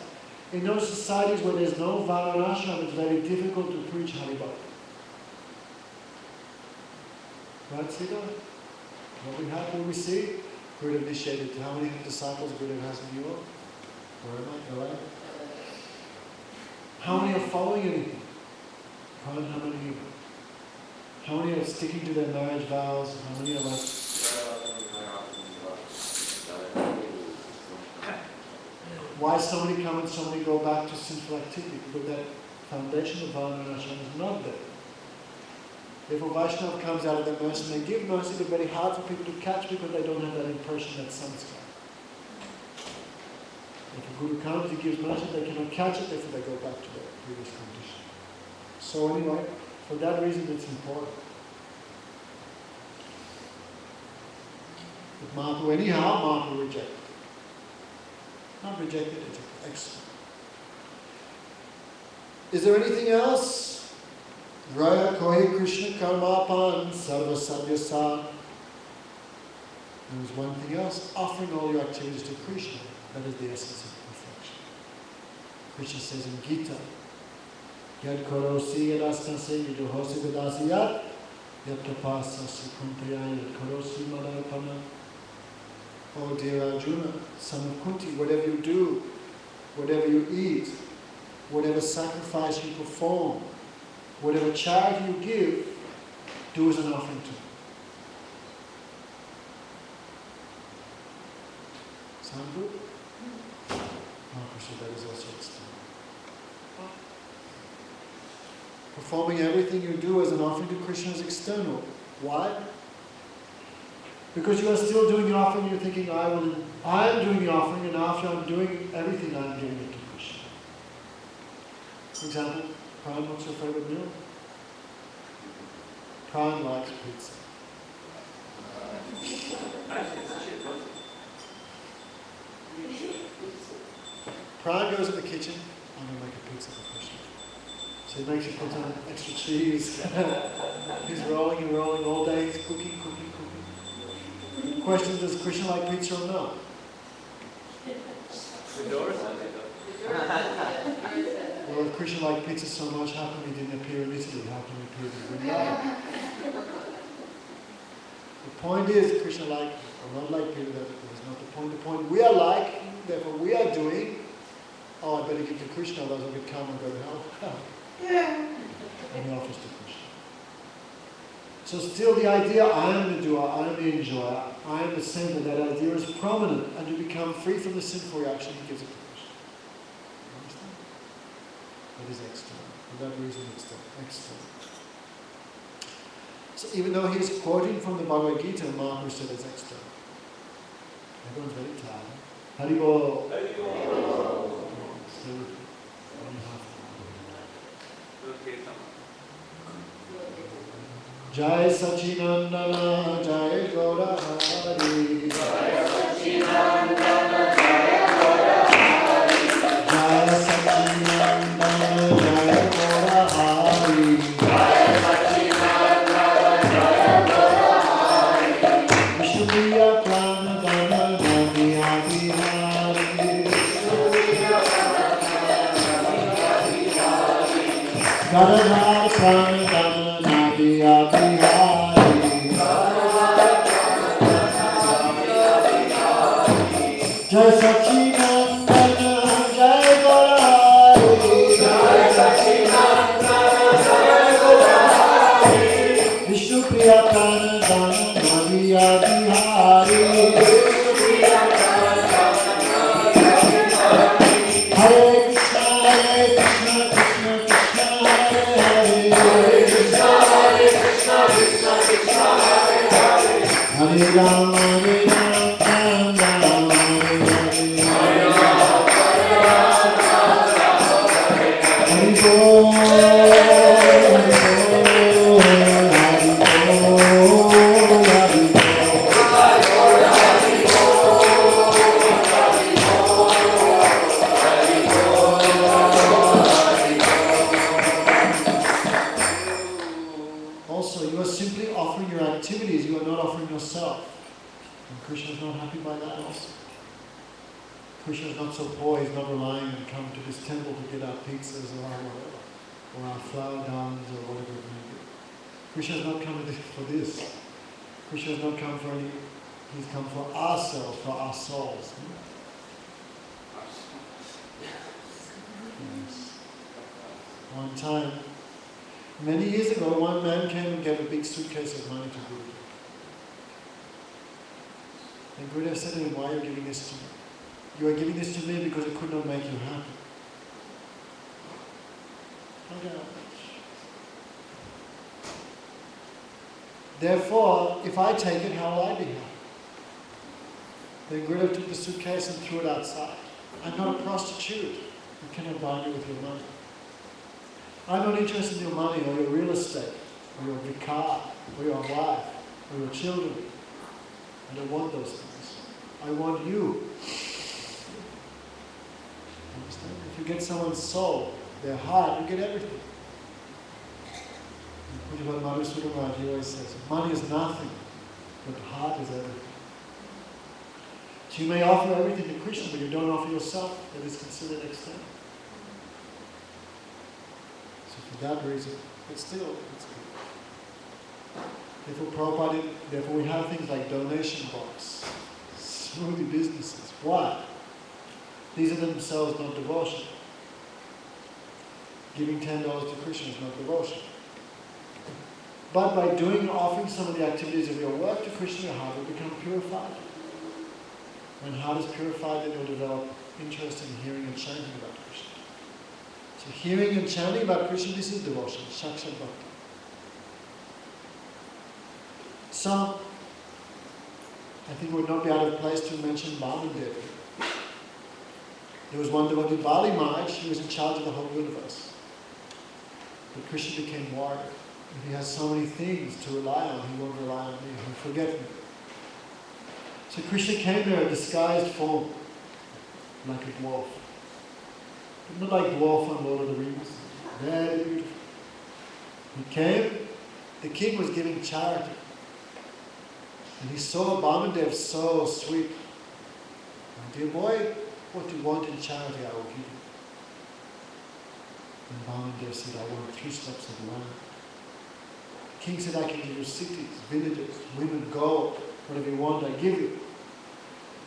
[SPEAKER 1] in those societies where there's no Varna and Ashram, it's very difficult to preach Hari Bhakti. Right, Sita? What we see? Gurudev initiated. How many disciples Gurudev has in New York? Where am I? LA? How many are following anything? How many? How many are sticking to their marriage vows? How many are like... Why so many come and so many go back to sinful activity? Because that foundation of Varna and Ashram is not there. Therefore Vaishnava comes out of their mercy and they give mercy, but very hard for people to catch because they don't have that impression, that samskar. If a Guru comes, he gives mercy, they cannot catch it, therefore they go back to their previous condition. So anyway, for that reason it's important. But Mahaprabhu, anyhow, Mahaprabhu rejected. Not rejected, it's excellent. Is there anything else? Raya Kohi Krishna Karmapan Sarva Sadhyasa. There is one thing else, offering all your activities to Krishna. That is the essence of perfection. Krishna says in Gita, Yad Korosi Yadastase Yuduhosi Vedasi Yad Yad Tapasa Sukuntaya Yad Korosi Madhapana. Oh dear Arjuna, son of Kunti, whatever you do, whatever you eat, whatever sacrifice you perform, whatever charity you give, do as an offering to me. Sound good? Mahaprabhu, that is also external. Performing everything you do as an offering to Krishna is external. Why? Because you are still doing the offering, you're thinking, I am doing the offering, and after I'm doing everything, I'm giving it to Krishna. For example, Pran, what's your favorite meal? Pran likes pizza. Pran goes in the kitchen, I'm going to make a pizza for Krishna. So he makes it, puts on extra cheese. He's rolling and rolling all day, he's cooking. The question, does Krishna like pizza or not? Well, if Krishna liked pizza so much, how come he didn't appear in Italy? How come he appeared in Vrindavan? The point is, Krishna like, or not like pizza, that is not the point. The point we are like, therefore we are doing, oh, I better give to Krishna, otherwise I'll get karma and go to hell. And he offers to Krishna. So still the idea, I am the doer, I am the enjoyer, I am the center, that idea is prominent, and to become free from the sinful reaction, he gives it to Krishna. You understand? That is external. For that reason, it's external. So even though he is quoting from the Bhagavad Gita, Mahaprabhu said it's external. Everyone's very tired. Haribol. Haribol. Jai Sachinandana, Jai Gaura Hari. Jai Sachinandana, Jai Gaura Hari. Jai Sachinandana, Jai Gaura Hari. Jai Sachinandana, Jai Gaura Hari. Vishnupriya Pranadana, Nami Adi Hari. Vishnupriya Pranadana, Nami Adi Hari. Gadadhar Pranadana, Jai Sachinandana, Jai Gaura Hari. Jai Sachinandana, Jai Gaura Hari. Vishnupriya Pranadana, Nami Adi Hari. Vishnupriya Pranadana, Nami Adi Hari. Hare Krishna, Krishna Krishna, Hare Hare. Hare Krishna, Krishna Krishna, Hare Hare. Hare Rama, Hare Rama, Rama Hare Also, you are simply offering your activities, you are not offering yourself. And Krishna is not happy by that also. Krishna is not so poor, he's not relying on coming to this temple to get our pizzas or our whatever, or our flower gardens or whatever it may be. Krishna has not come for this. Krishna has not come for any, he's come for ourselves, for our souls. Yes. One time, many years ago, one man came and gave a big suitcase of money to Gurudev. And Gurudev said to him, why are you giving this to me? You are giving this to me because it could not make you happy. Okay. Therefore, if I take it, how will I be happy? Then Gurudev took the suitcase and threw it outside. I'm not a prostitute. You cannot buy me with your money. I'm not interested in your money or your real estate or your car or your wife or your children. I don't want those things. I want you. Understand? If you get someone's soul, their heart, you get everything. Pujabhat Madhusudana Maharaj always says, money is nothing, but the heart is everything. So you may offer everything to Krishna, but you don't offer yourself, that is considered external. So for that reason, but still, it's good. Therefore we have things like donation box, smoothie businesses. Why? These are themselves not devotion. Giving $10 to Krishna is not devotion. But by offering some of the activities of your work to Krishna, your heart will become purified. When heart is purified, then you'll develop interest in hearing and chanting about Krishna. So hearing and chanting about Krishna, this is devotion, Shakshat Bhakti. So, I think it would not be out of place to mention Bhamandev. There was one devotee, Bali Maharaj, he was in charge of the whole universe. But Krishna became worried. If he has so many things to rely on, he won't rely on me, he'll forget me. So Krishna came there in disguised form, like a dwarf. But not like dwarf on Lord of the Rings. Very beautiful. He came, the king was giving charity. And he saw Bhamandev so sweet. My dear boy, what you want in charity, I will give you. And Bhamandev said, I want 3 steps of land. The king said, I can give you cities, villages, women, gold, whatever you want, I give you.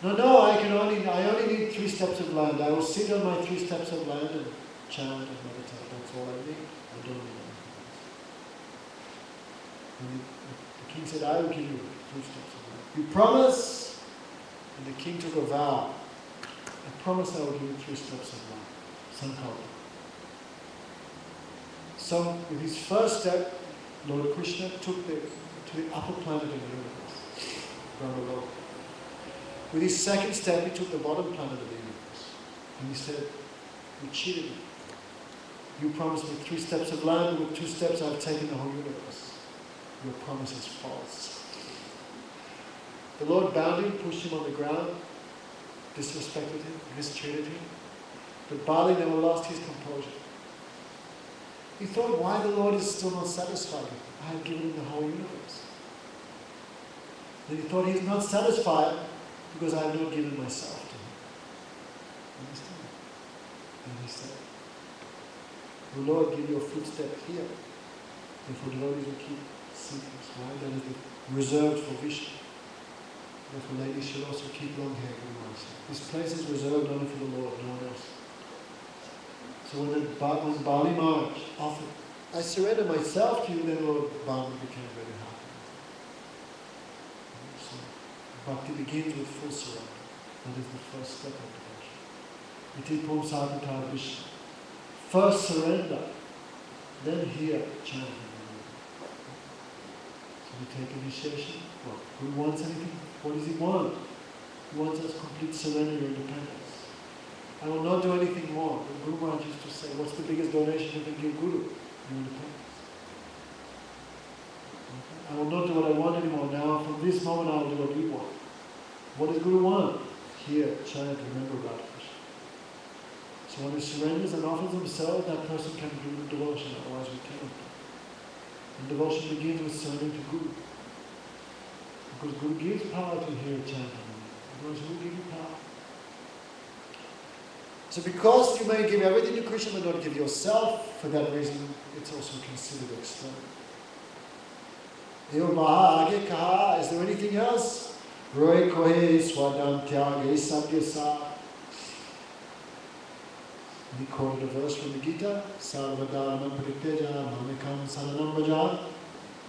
[SPEAKER 1] No, I only need 3 steps of land. I will sit on my 3 steps of land and chant and meditate. That's all I need. I don't need anything else. And the king said, I will give you 3 steps of land. You promise? And the king took a vow. I promise I will give you 3 steps of land. Sankalpa. So with his first step, Lord Krishna took to the upper planet of the universe, Brahmaloka. With his second step, he took the bottom planet of the universe. And he said, you cheated me. You promised me 3 steps of land, with 2 steps I've taken the whole universe. Your promise is false. The Lord bound him, pushed him on the ground, disrespected him, mistreated him. But Bali never lost his composure. He thought, why the Lord is still not satisfied with him? I have given him the whole universe. Then he thought he's not satisfied because I have not given myself to him. Understand? And he said, the Lord give you a footstep here. Therefore devotees will keep seeking. Right? That is reserved for Vishnu. Therefore ladies should also keep long hair. This place is reserved only for the Lord, no one else. So when Bali Maharaj offered, I surrender myself to you, then Lord Bali became very happy. So Bhakti begins with full surrender. That is the first step of devotion. Iti pum sadhata Vishnu. First surrender, then hear chanting. So we take initiation. What? Who wants anything? What does he want? He wants us complete surrender and independence. I will not do anything more. The Guru Maharaj used to say, what's the biggest donation you can give Guru? Your independence. Okay? I will not do what I want anymore. Now, from this moment, I will do what you want. What does Guru want? Hear, chant, remember about Krishna. So when he surrenders and offers himself, that person can do the devotion, otherwise we cannot do. And devotion begins with surrendering to Guru. Because Guru gives power to hear, chant, and remember. Otherwise, who will give you power? So because you may give everything to Krishna but not give yourself, for that reason it's also considered external. Is there anything else? Roy kohe swadam tyage sabhyasa. We quoted a verse from the Gita, Sarvadharma prityaja mamikam saranam vaja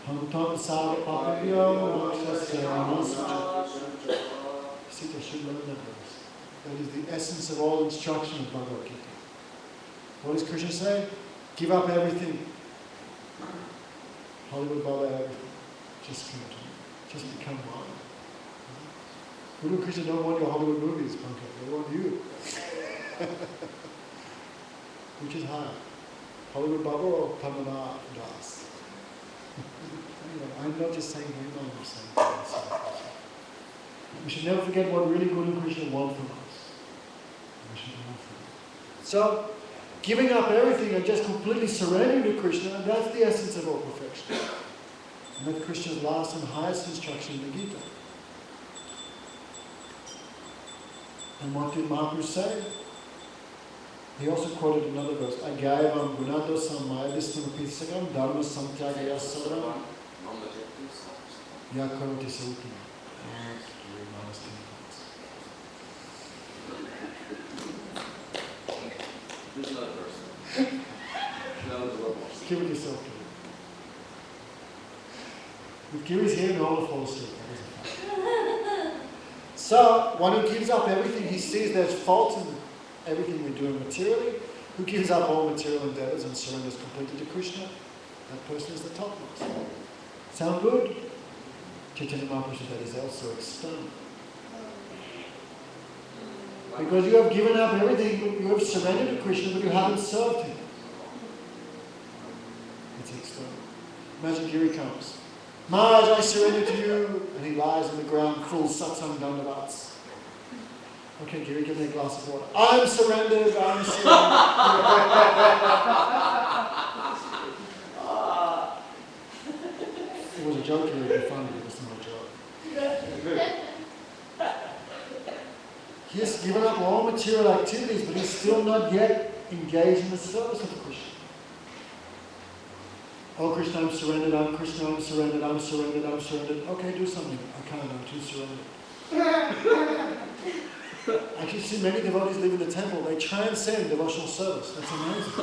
[SPEAKER 1] hamtam sarva papabhyo mokshasya namasya. Sita should learn that verse. That is the essence of all instruction of Bhagavad Gita. What does Krishna say? Give up everything. Hollywood Baba, everything. Just come to me. Just become one. Guru Krishna don't want your Hollywood movies, Pankaj. They want you. Which is higher? Hollywood Baba or Pamela Das? Anyway, I'm not just saying him, I'm just saying. We should never forget what really Guru Krishna wants from us. So, giving up everything and just completely surrendering to Krishna, that's the essence of all perfection. And that's Krishna's last and highest instruction in the Gita. And what did Mahaprabhu say? He also quoted another verse, Agyayavam gunado samayadistam pisagam dharma samtyagaya saram yakaroti sautam.
[SPEAKER 2] There's another verse.
[SPEAKER 1] Give it yourself to him. With Giri's here, no one falls asleep. So, one who gives up everything, he sees there's fault in everything we're doing materially, Who gives up all material endeavors and surrenders completely to Krishna? That person is the topmost. Sound good? Chaitanya Mahaprabhu said that is also external. Because you have given up everything, you have surrendered to Krishna, but you haven't served him. It's external. Imagine Giri comes. Maharaj, I surrender to you. And he lies on the ground full satsang dandavats. Okay, Giri, give me a glass of water. I'm surrendered, I'm surrendered. It was a joke, it would be funny, but it's not a joke. He's given up all material activities, but he's still not yet engaged in the service of Krishna. Oh Krishna, I'm surrendered, I'm Krishna, I'm surrendered, I'm surrendered, I'm surrendered. Okay, do something. I can't, I'm too surrendered. I can see many devotees live in the temple, they transcend devotional service. That's amazing.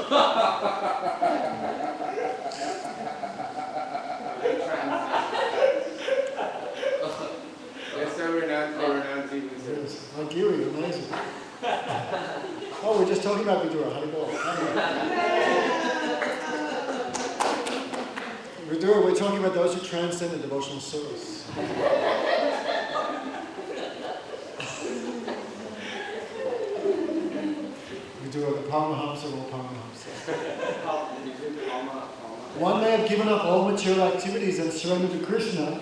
[SPEAKER 2] Yes, sir, renounce even, sir.
[SPEAKER 1] Yes, like Giri, amazing. Oh, we're just talking about Vidura. Haribol. Vidura, we're talking about those who transcend the devotional service. Vidura, the Paramahamsa of all Paramahamsa. One may have given up all material activities and surrendered to Krishna,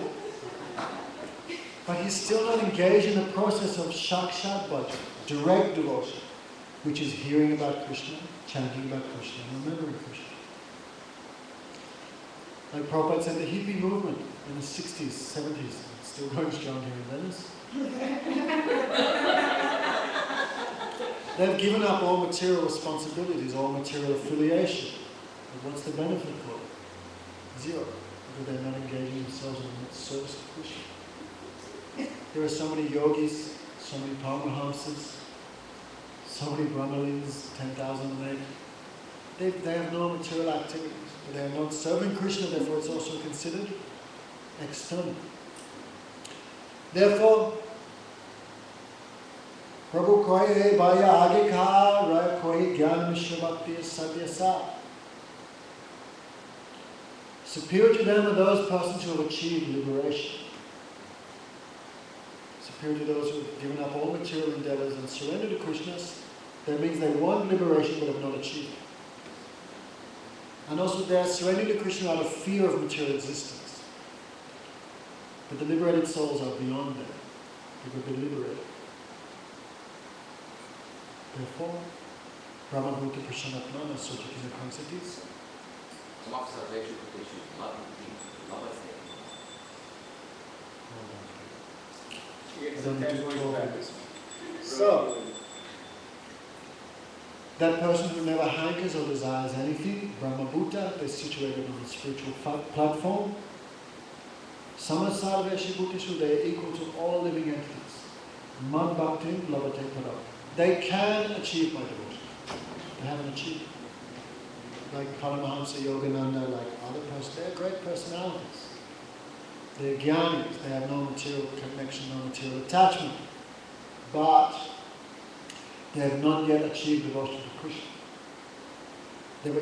[SPEAKER 1] but he's still not engaged in the process of shakshat bhajan, direct devotion, which is hearing about Krishna, chanting about Krishna, and remembering Krishna. Like Prabhupada said, the hippie movement in the 60s, 70s, still going strong here in Venice. They've given up all material responsibilities, all material affiliation. But what's the benefit for it? Zero. Because they're not engaging themselves in the service of Krishna. There are so many yogis, so many paramahamsas, so many brahmalins, 10,008. They have no material activities. But they are not serving Krishna, therefore it's also considered external. Therefore, Prabhu koye bhaya age ka, raya koye gyan mishra bhakti satyasa. Superior to them are those persons who have achieved liberation. Superior to those who have given up all material endeavors and surrendered to Krishna. That means they want liberation but have not achieved it. And also they are surrendering to Krishna out of fear of material existence. But the liberated souls are beyond that. They've been liberated. Therefore, Brahma Bhuta Prashanatmana Sochakina Kansatis. So, that person who never hankers or desires anything, Brahma Bhuta, they're situated on the spiritual platform. Samasarveshi Bhutishu, they are equal to all living entities. Mad Bhaktim Labhate Padam. They can achieve my devotion. They haven't achieved it. Like Paramahamsa Yogananda, like other persons, they're great personalities. They're jnanis, they have no material connection, no material attachment. But they have not yet achieved devotion to Krishna.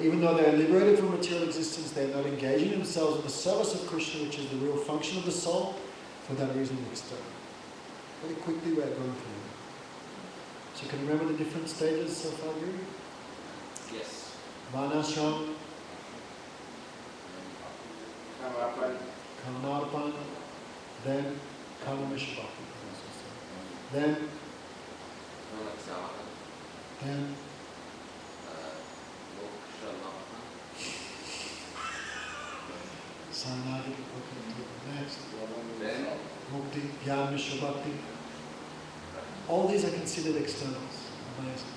[SPEAKER 1] Even though they are liberated from material existence, they are not engaging themselves in the service of Krishna, which is the real function of the soul. For that reason, they external. Very quickly, we are going through them. So, can you remember the different stages so far, Guru?
[SPEAKER 2] Yes.
[SPEAKER 1] Varnashram, Karmarpan, then Karmamishra Bhakti. Then Sanadi, next. Mukti, Jnana Mishra Bhakti. All these are considered externals. Amazing.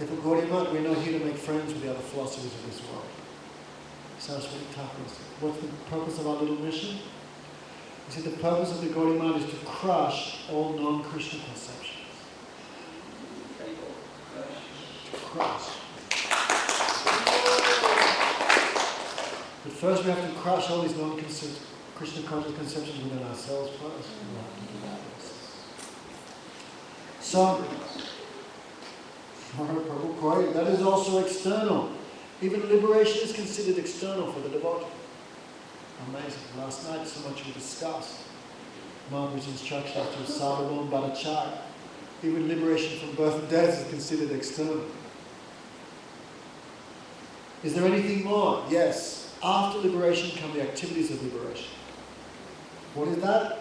[SPEAKER 1] If we're Gaudiya Math, we're not here to make friends with the other philosophers of this world. Saraswati Thakur said, what's the purpose of our little mission? He said the purpose of the Gaudiya Math is to crush all non-Krishna conceptions. To crush. But first we have to crush all these non-Krishna conscious conceptions within ourselves first. We'll have to do that. So, Alright, Prabhu, great. That is also external. Even liberation is considered external for the devotee. Amazing. Last night so much we discussed Mahaprabhu's instructions to Sarvabhauma Bhattacharya. Even liberation from birth and death is considered external. Is there anything more? Yes. After liberation come the activities of liberation. What is that?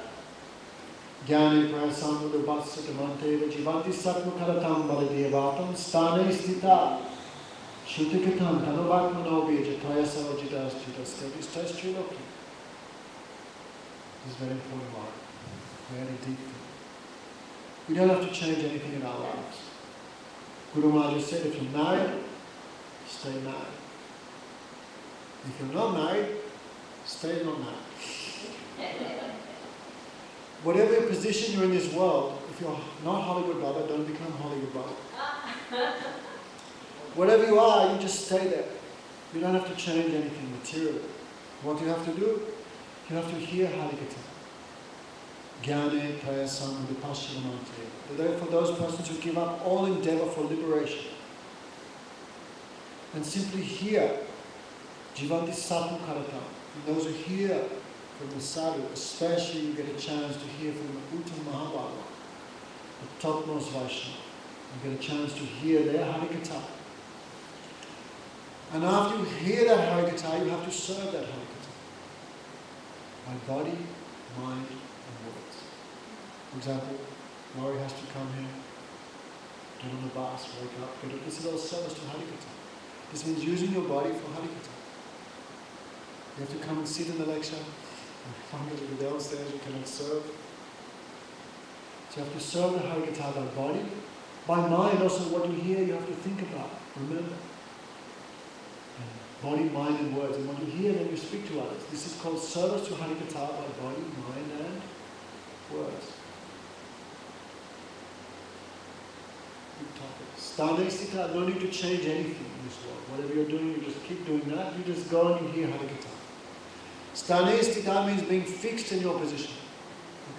[SPEAKER 1] Jnane prayasamudra bhatsatamantev jivanti satmukaratam baladevatam stane stita shutikatam tanobhatmanobhija prayasavajitas jitastevis taistriloki. This is very important word. Very deep. We don't have to change anything in our lives. Guru Maharaj said, if you're married, stay married. If you're not married, stay not married. Whatever your position you're in this world, if you're not Hollywood Baba, don't become Hollywood Baba. Whatever you are, you just stay there. You don't have to change anything materially. What do you have to do? You have to hear Harikatha. Jnane prayasam vipasshanamante. Therefore, those persons who give up all endeavor for liberation and simply hear Jivanti Sadhu Karatam. Those who hear from the sadhu, especially you get a chance to hear from the Uttam Mahabharata, the topmost Vaishnava. You get a chance to hear their Harikatha. And after you hear that Harikatha, you have to serve that Harikatha. By body, mind, and words. For example, Laurie has to come here, get on the bus, wake up, get up. This is all service to Harikatha. This means using your body for Harikatha. You have to come and sit in the lecture. If you go downstairs, you cannot serve. So you have to serve the Harikatha by body. By mind, also what you hear, you have to think about, remember. And body, mind, and words. And what you hear, then you speak to others. This is called service to Harikatha by body, mind, and words. Stane Sita, no need to change anything in this world. Whatever you're doing, you just keep doing that. You just go and you hear Harikatha. Stane Sita means being fixed in your position.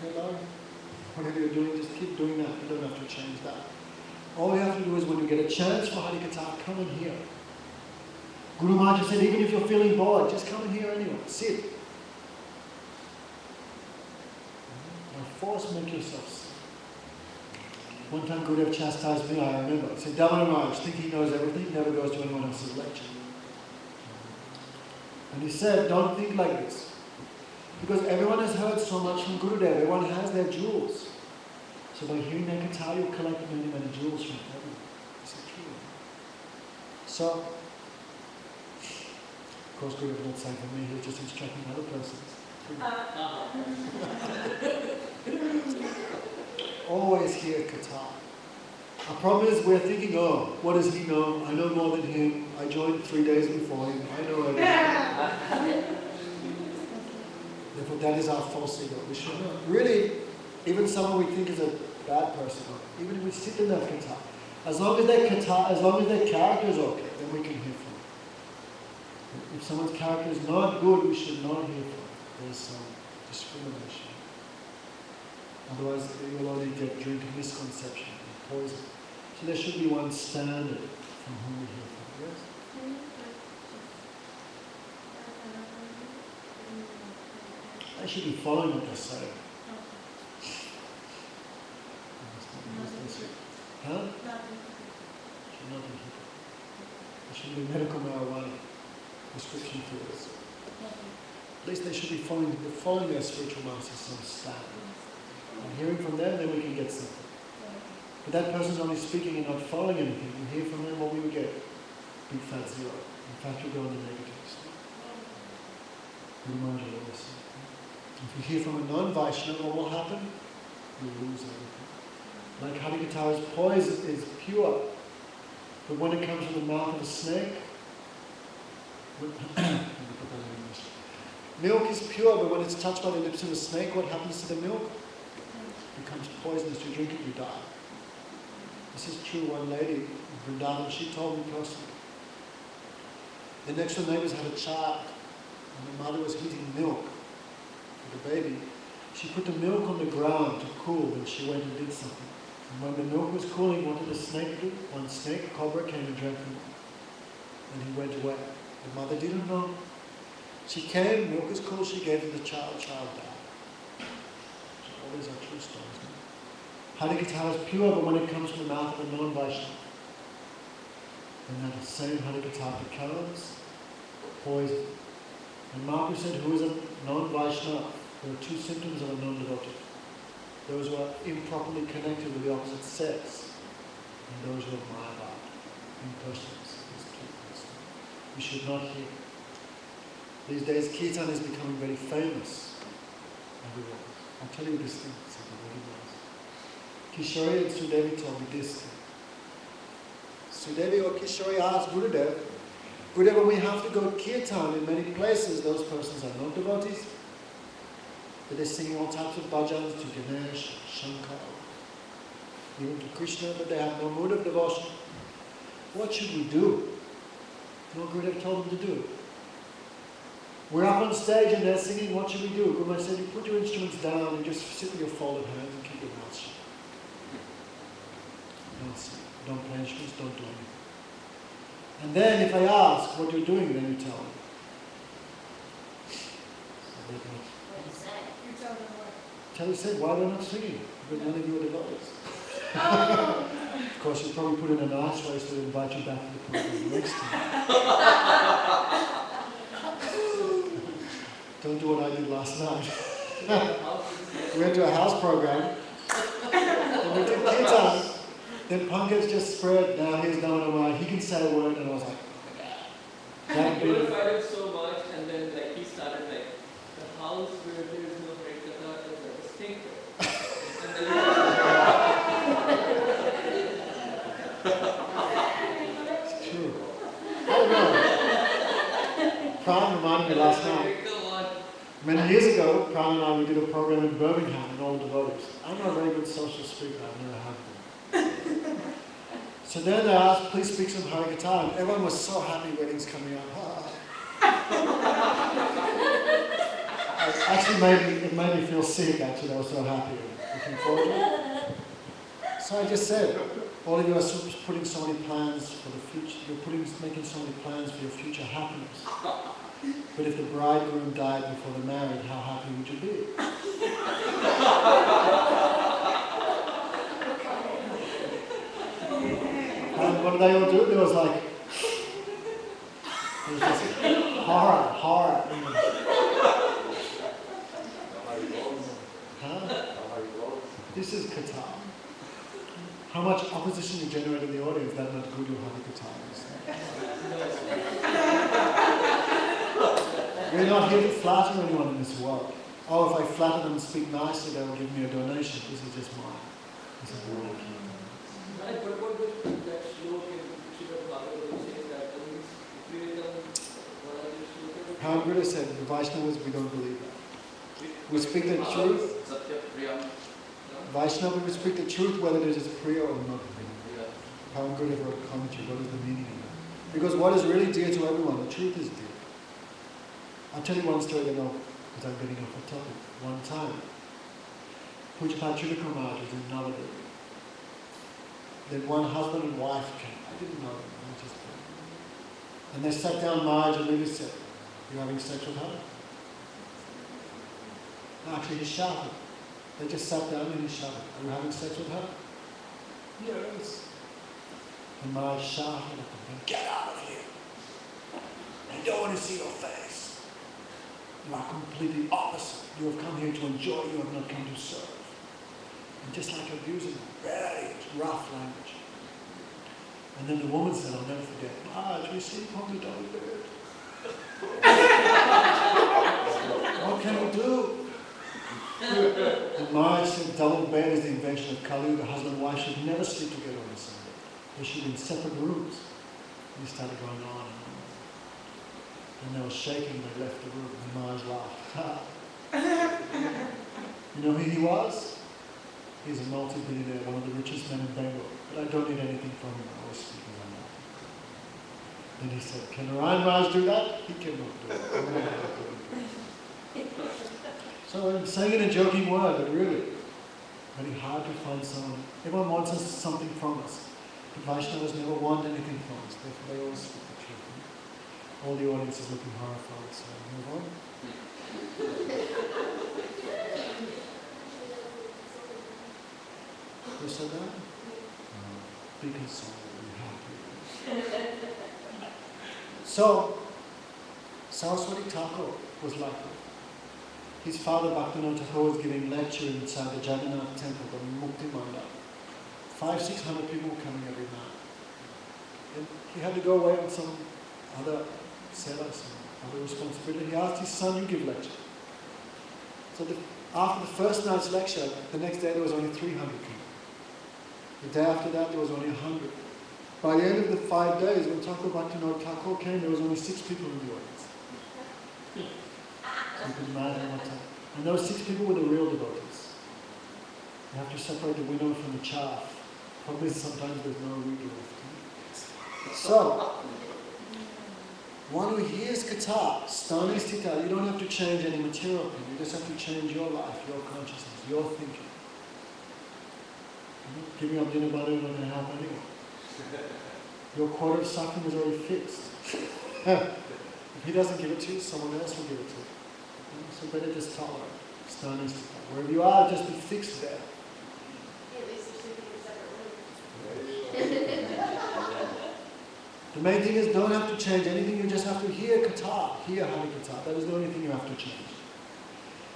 [SPEAKER 1] Okay, Lord? Whatever you're doing, just keep doing that. You don't have to change that. All you have to do is when you get a chance for Harikatha, come and hear. Guru Maharaj said, even if you're feeling bored, just come and hear anyway. Sit. By force, make yourself sit. One time Gurudev chastised me, I remember. He said, Damodar Maharaj, think he knows everything, never goes to anyone else's lecture. And he said, don't think like this. Because everyone has heard so much from Gurudev, everyone has their jewels. So by hearing their katha, you collect many, many jewels from everyone. Is it true? So, of course Gurudev is not saying for me, he's just instructing other persons. Always hear katha. Our problem is we're thinking, oh, what does he know? I know more than him. I joined 3 days before him. I know everything. Therefore, that is our false ego. We should not. Really, even someone we think is a bad person, even if we sit in that katha, as long as their character is okay, then we can hear from them. If someone's character is not good, we should not hear from them. There's some discrimination. Otherwise, you will only drink misconception and poison. So there should be one standard from whom we hear from. Yes? I should be following what they say. Huh? Should not be here. There should be medical marijuana prescription for this. At least they should be following their spiritual masters some standard. And hearing from them, then we can get something. But that person's only speaking and not following anything. You hear from them, what we would get? Big fat zero. In fact, you go on the negative side. If you hear from a non-Vaishnava, what will happen? You lose everything. Like Harikatha's poison is pure. But when it comes from the mouth of a snake, milk is pure, but when it's touched by the lips of a snake, what happens to the milk? It becomes poisonous. You drink it, you die. This is true. One lady in Vrindavan, she told me personally. The next door neighbors had a child, and the mother was heating milk for the baby. She put the milk on the ground to cool, and she went and did something. And when the milk was cooling, what did the snake do? One snake, cobra, came and drank the milk. And he went away. The mother didn't know. She came, milk was cool, she gave to the child died. So all these are true stories. Harikatha is pure, but when it comes from the mouth of a non-Vaishnava, and that same Harikatha becomes poison. And Mahaprabhu said, who is a non-Vaishnava? There are two symptoms of a non-devotee. Those who are improperly connected with the opposite sex, and those who are Mayavad, impersonals. We should not hear. These days, Kirtan is becoming very famous everywhere. I'll tell you this thing, said the Holy Master. Kishori and Sudevi told me this thing. Sudevi or Kishori asked Gurudev, Gurudev, when we have to go Kirtan in many places, those persons are not devotees. But they're singing all types of bhajans to Ganesh, Shankar, even to Krishna, but they have no mood of devotion. What should we do? No, Gurudev told them to do. We're up on stage and they're singing, what should we do? Gurudev said, you put your instruments down and just sit with your folded hands and keep your mouth shut. Don't sing, don't play instruments, don't do anything. And then if I ask what you're doing, then you tell me.
[SPEAKER 3] What do you say? You tell them what?
[SPEAKER 1] Tell you, say, why we're not singing? Because none of you are devotees.
[SPEAKER 3] Oh.
[SPEAKER 1] Of course, you probably put in a nice way so they invite you back to the program next time. Don't do what I did last night. We went to a house program, and we did Kirtan. Then Pankaj just spread, now here's Namanamai, he can say a word, and I was like,
[SPEAKER 2] He glorified it so much, and then like he started like, the house where there is no Harikatha is like a stinker. And then
[SPEAKER 1] it's true. I don't know. Pran reminded me last night. Many years ago, Pran and I, we did a program in Birmingham in all devotees. I'm not a very good social speaker, I've never have been. So then they asked, please speak some Harikatha, and everyone was so happy, weddings coming up. Actually, it made me feel sick, actually, I was so happy and looking forward to it. So I just said, all of you are putting so many plans for the future, you're making so many plans for your future happiness. But if the bridegroom died before the marriage, how happy would you be? And what did they all do? There was like, there was just horror. Huh? This is Katha. How much opposition you generate in the audience, that not good your Harikatha is. We're not here to flatter anyone in this world. Oh, if I flatter them and speak nicely, they will give me a donation. This is just mine. This is the real kingdom.
[SPEAKER 2] Right, but what does that shlok in Srimad Bhagavatam says that means
[SPEAKER 1] Prabhupada said, the Vaishnavas, we don't believe that. We speak the truth. Vaishnava, we speak the truth whether it is priya or not priya. Prabhupada wrote a commentary, what is the meaning of that? Because what is really dear to everyone, the truth is dear. I'll tell you one story, you know, because I'm getting off the topic. One time, Pujapad Chudaka Maharaj was in Navadvip. Then one husband and wife came. I didn't know them, I just came. And they sat down, Maharaj and Lila said, "You're having sex with her?" Actually, he shouted. They just sat down and he shouted, "Are you having sex with her?" "Yes." And Maharaj shouted at them, "Get out of here! I don't want to see your face. You are completely opposite. You have come here to enjoy, you have not come to serve." And just like abusing very rough language. And then the woman said, "I'll never forget, Maharaj, we sleep on the double bed. What can we do?" And Maharaj said, double bed is the invention of Kali. The husband and wife should never sleep together on the same bed. They should be in separate rooms. And he started going on and on. And they were shaking, they left the room, and Maharaj laughed. You know who he was? He's a multi-billionaire, one of the richest men in Bengal. But I don't need anything from him, I always speak as I'm not. Then he said, "Can Narayan Maharaj do that?" He cannot do it. So I'm saying in a joking word, but really, Very hard to find someone. Everyone wants us something from us. The Vaishnavas never want anything from us. They always speak the truth. All the audience is looking horrified, so move on. Who said that? Be consoled, be happy. So, Saraswati Thakur was like that. His father Bhaktivinoda Thakur was giving lecture inside the Jagannath temple, the Mukti Mandap. 500-600 people were coming every night. And he had to go away on some other seva, some other responsibility. He asked his son, you give lecture. So after the first night's lecture, the next day there was only 300 people. The day after that there was only 100. By the end of the 5 days, when Thakur Bhaktivinoda Thakur came, there was only 6 people in the audience. So you can imagine what time. And those 6 people were the real devotees. You have to separate the winnow from the chaff. Probably sometimes there's no wheat left. So, one who hears Katha, Stani Sthita, you don't have to change any material thing. You just have to change your life, your consciousness, your thinking. Giving up dinner butter isn't going to help anyone. Your quota of suffering is already fixed. If he doesn't give it to you, someone else will give it to you. So better just tolerate. Stani Sthita. Wherever you are, just be fixed there.
[SPEAKER 3] At least there should be a separate room.
[SPEAKER 1] The main thing is don't have to change anything, you just have to hear Katha, hear Hari Katha. That is the only thing you have to change.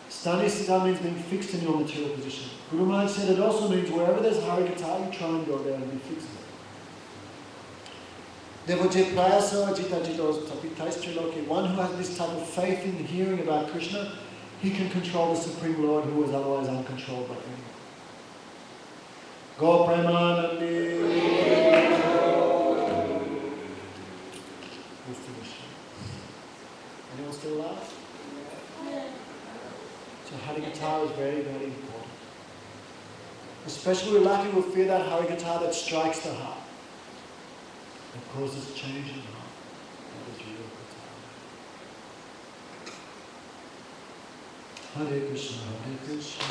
[SPEAKER 1] Stani Sthita means being fixed in your material position. Guru Maharaj said it also means wherever there's Hari Katha, you try and go there and be fixed there. One who has this type of faith in hearing about Krishna, he can control the Supreme Lord who is otherwise uncontrolled by anyone. Go Premanandi. We'll finish. Anyone still alive? So Hari Katha is very, very important. Especially we're lucky with fear that Hari Katha that strikes the heart. That causes change in the heart. That is real Katha. Hare Krishna, Hare Krishna.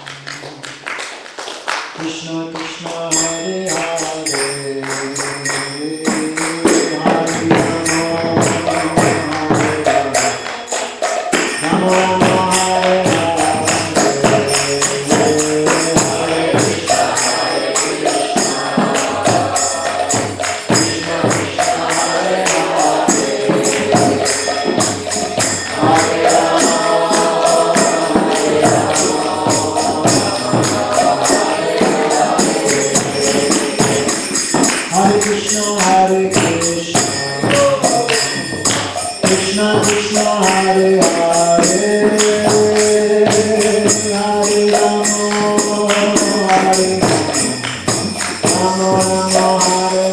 [SPEAKER 1] Krishna Krishna, Hare Hare. Hare Namo, Namo Hare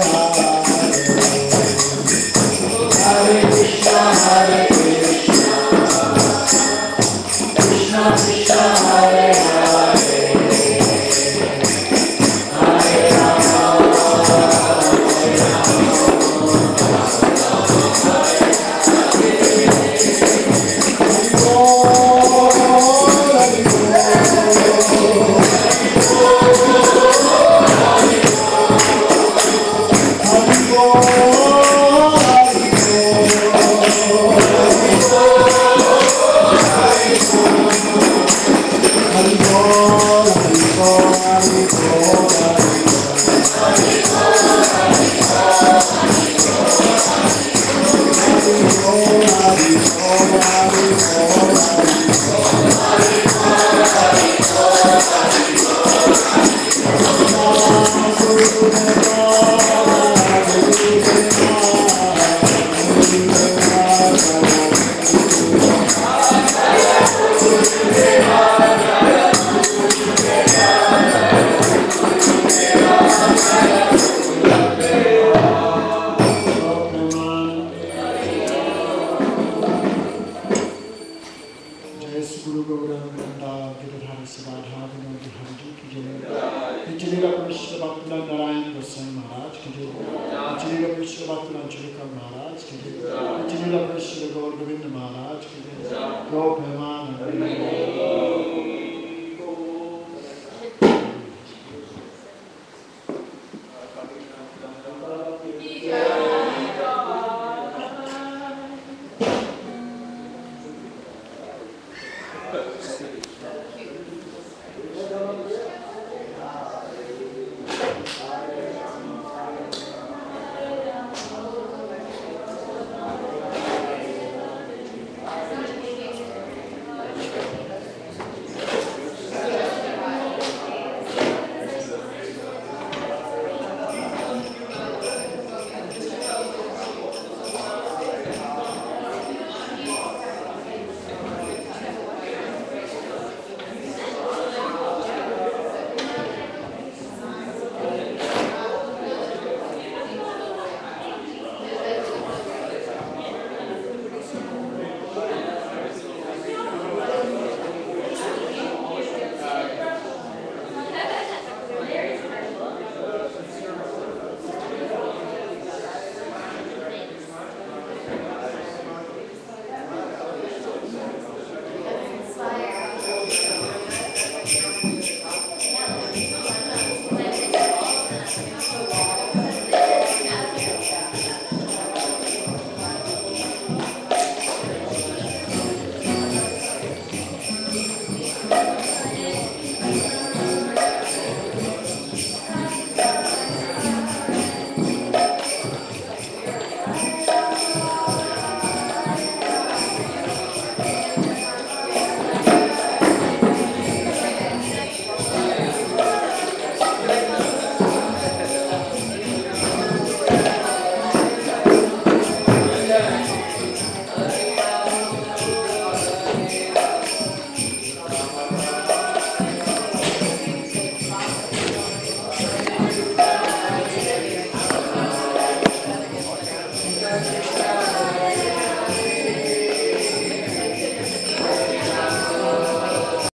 [SPEAKER 1] Go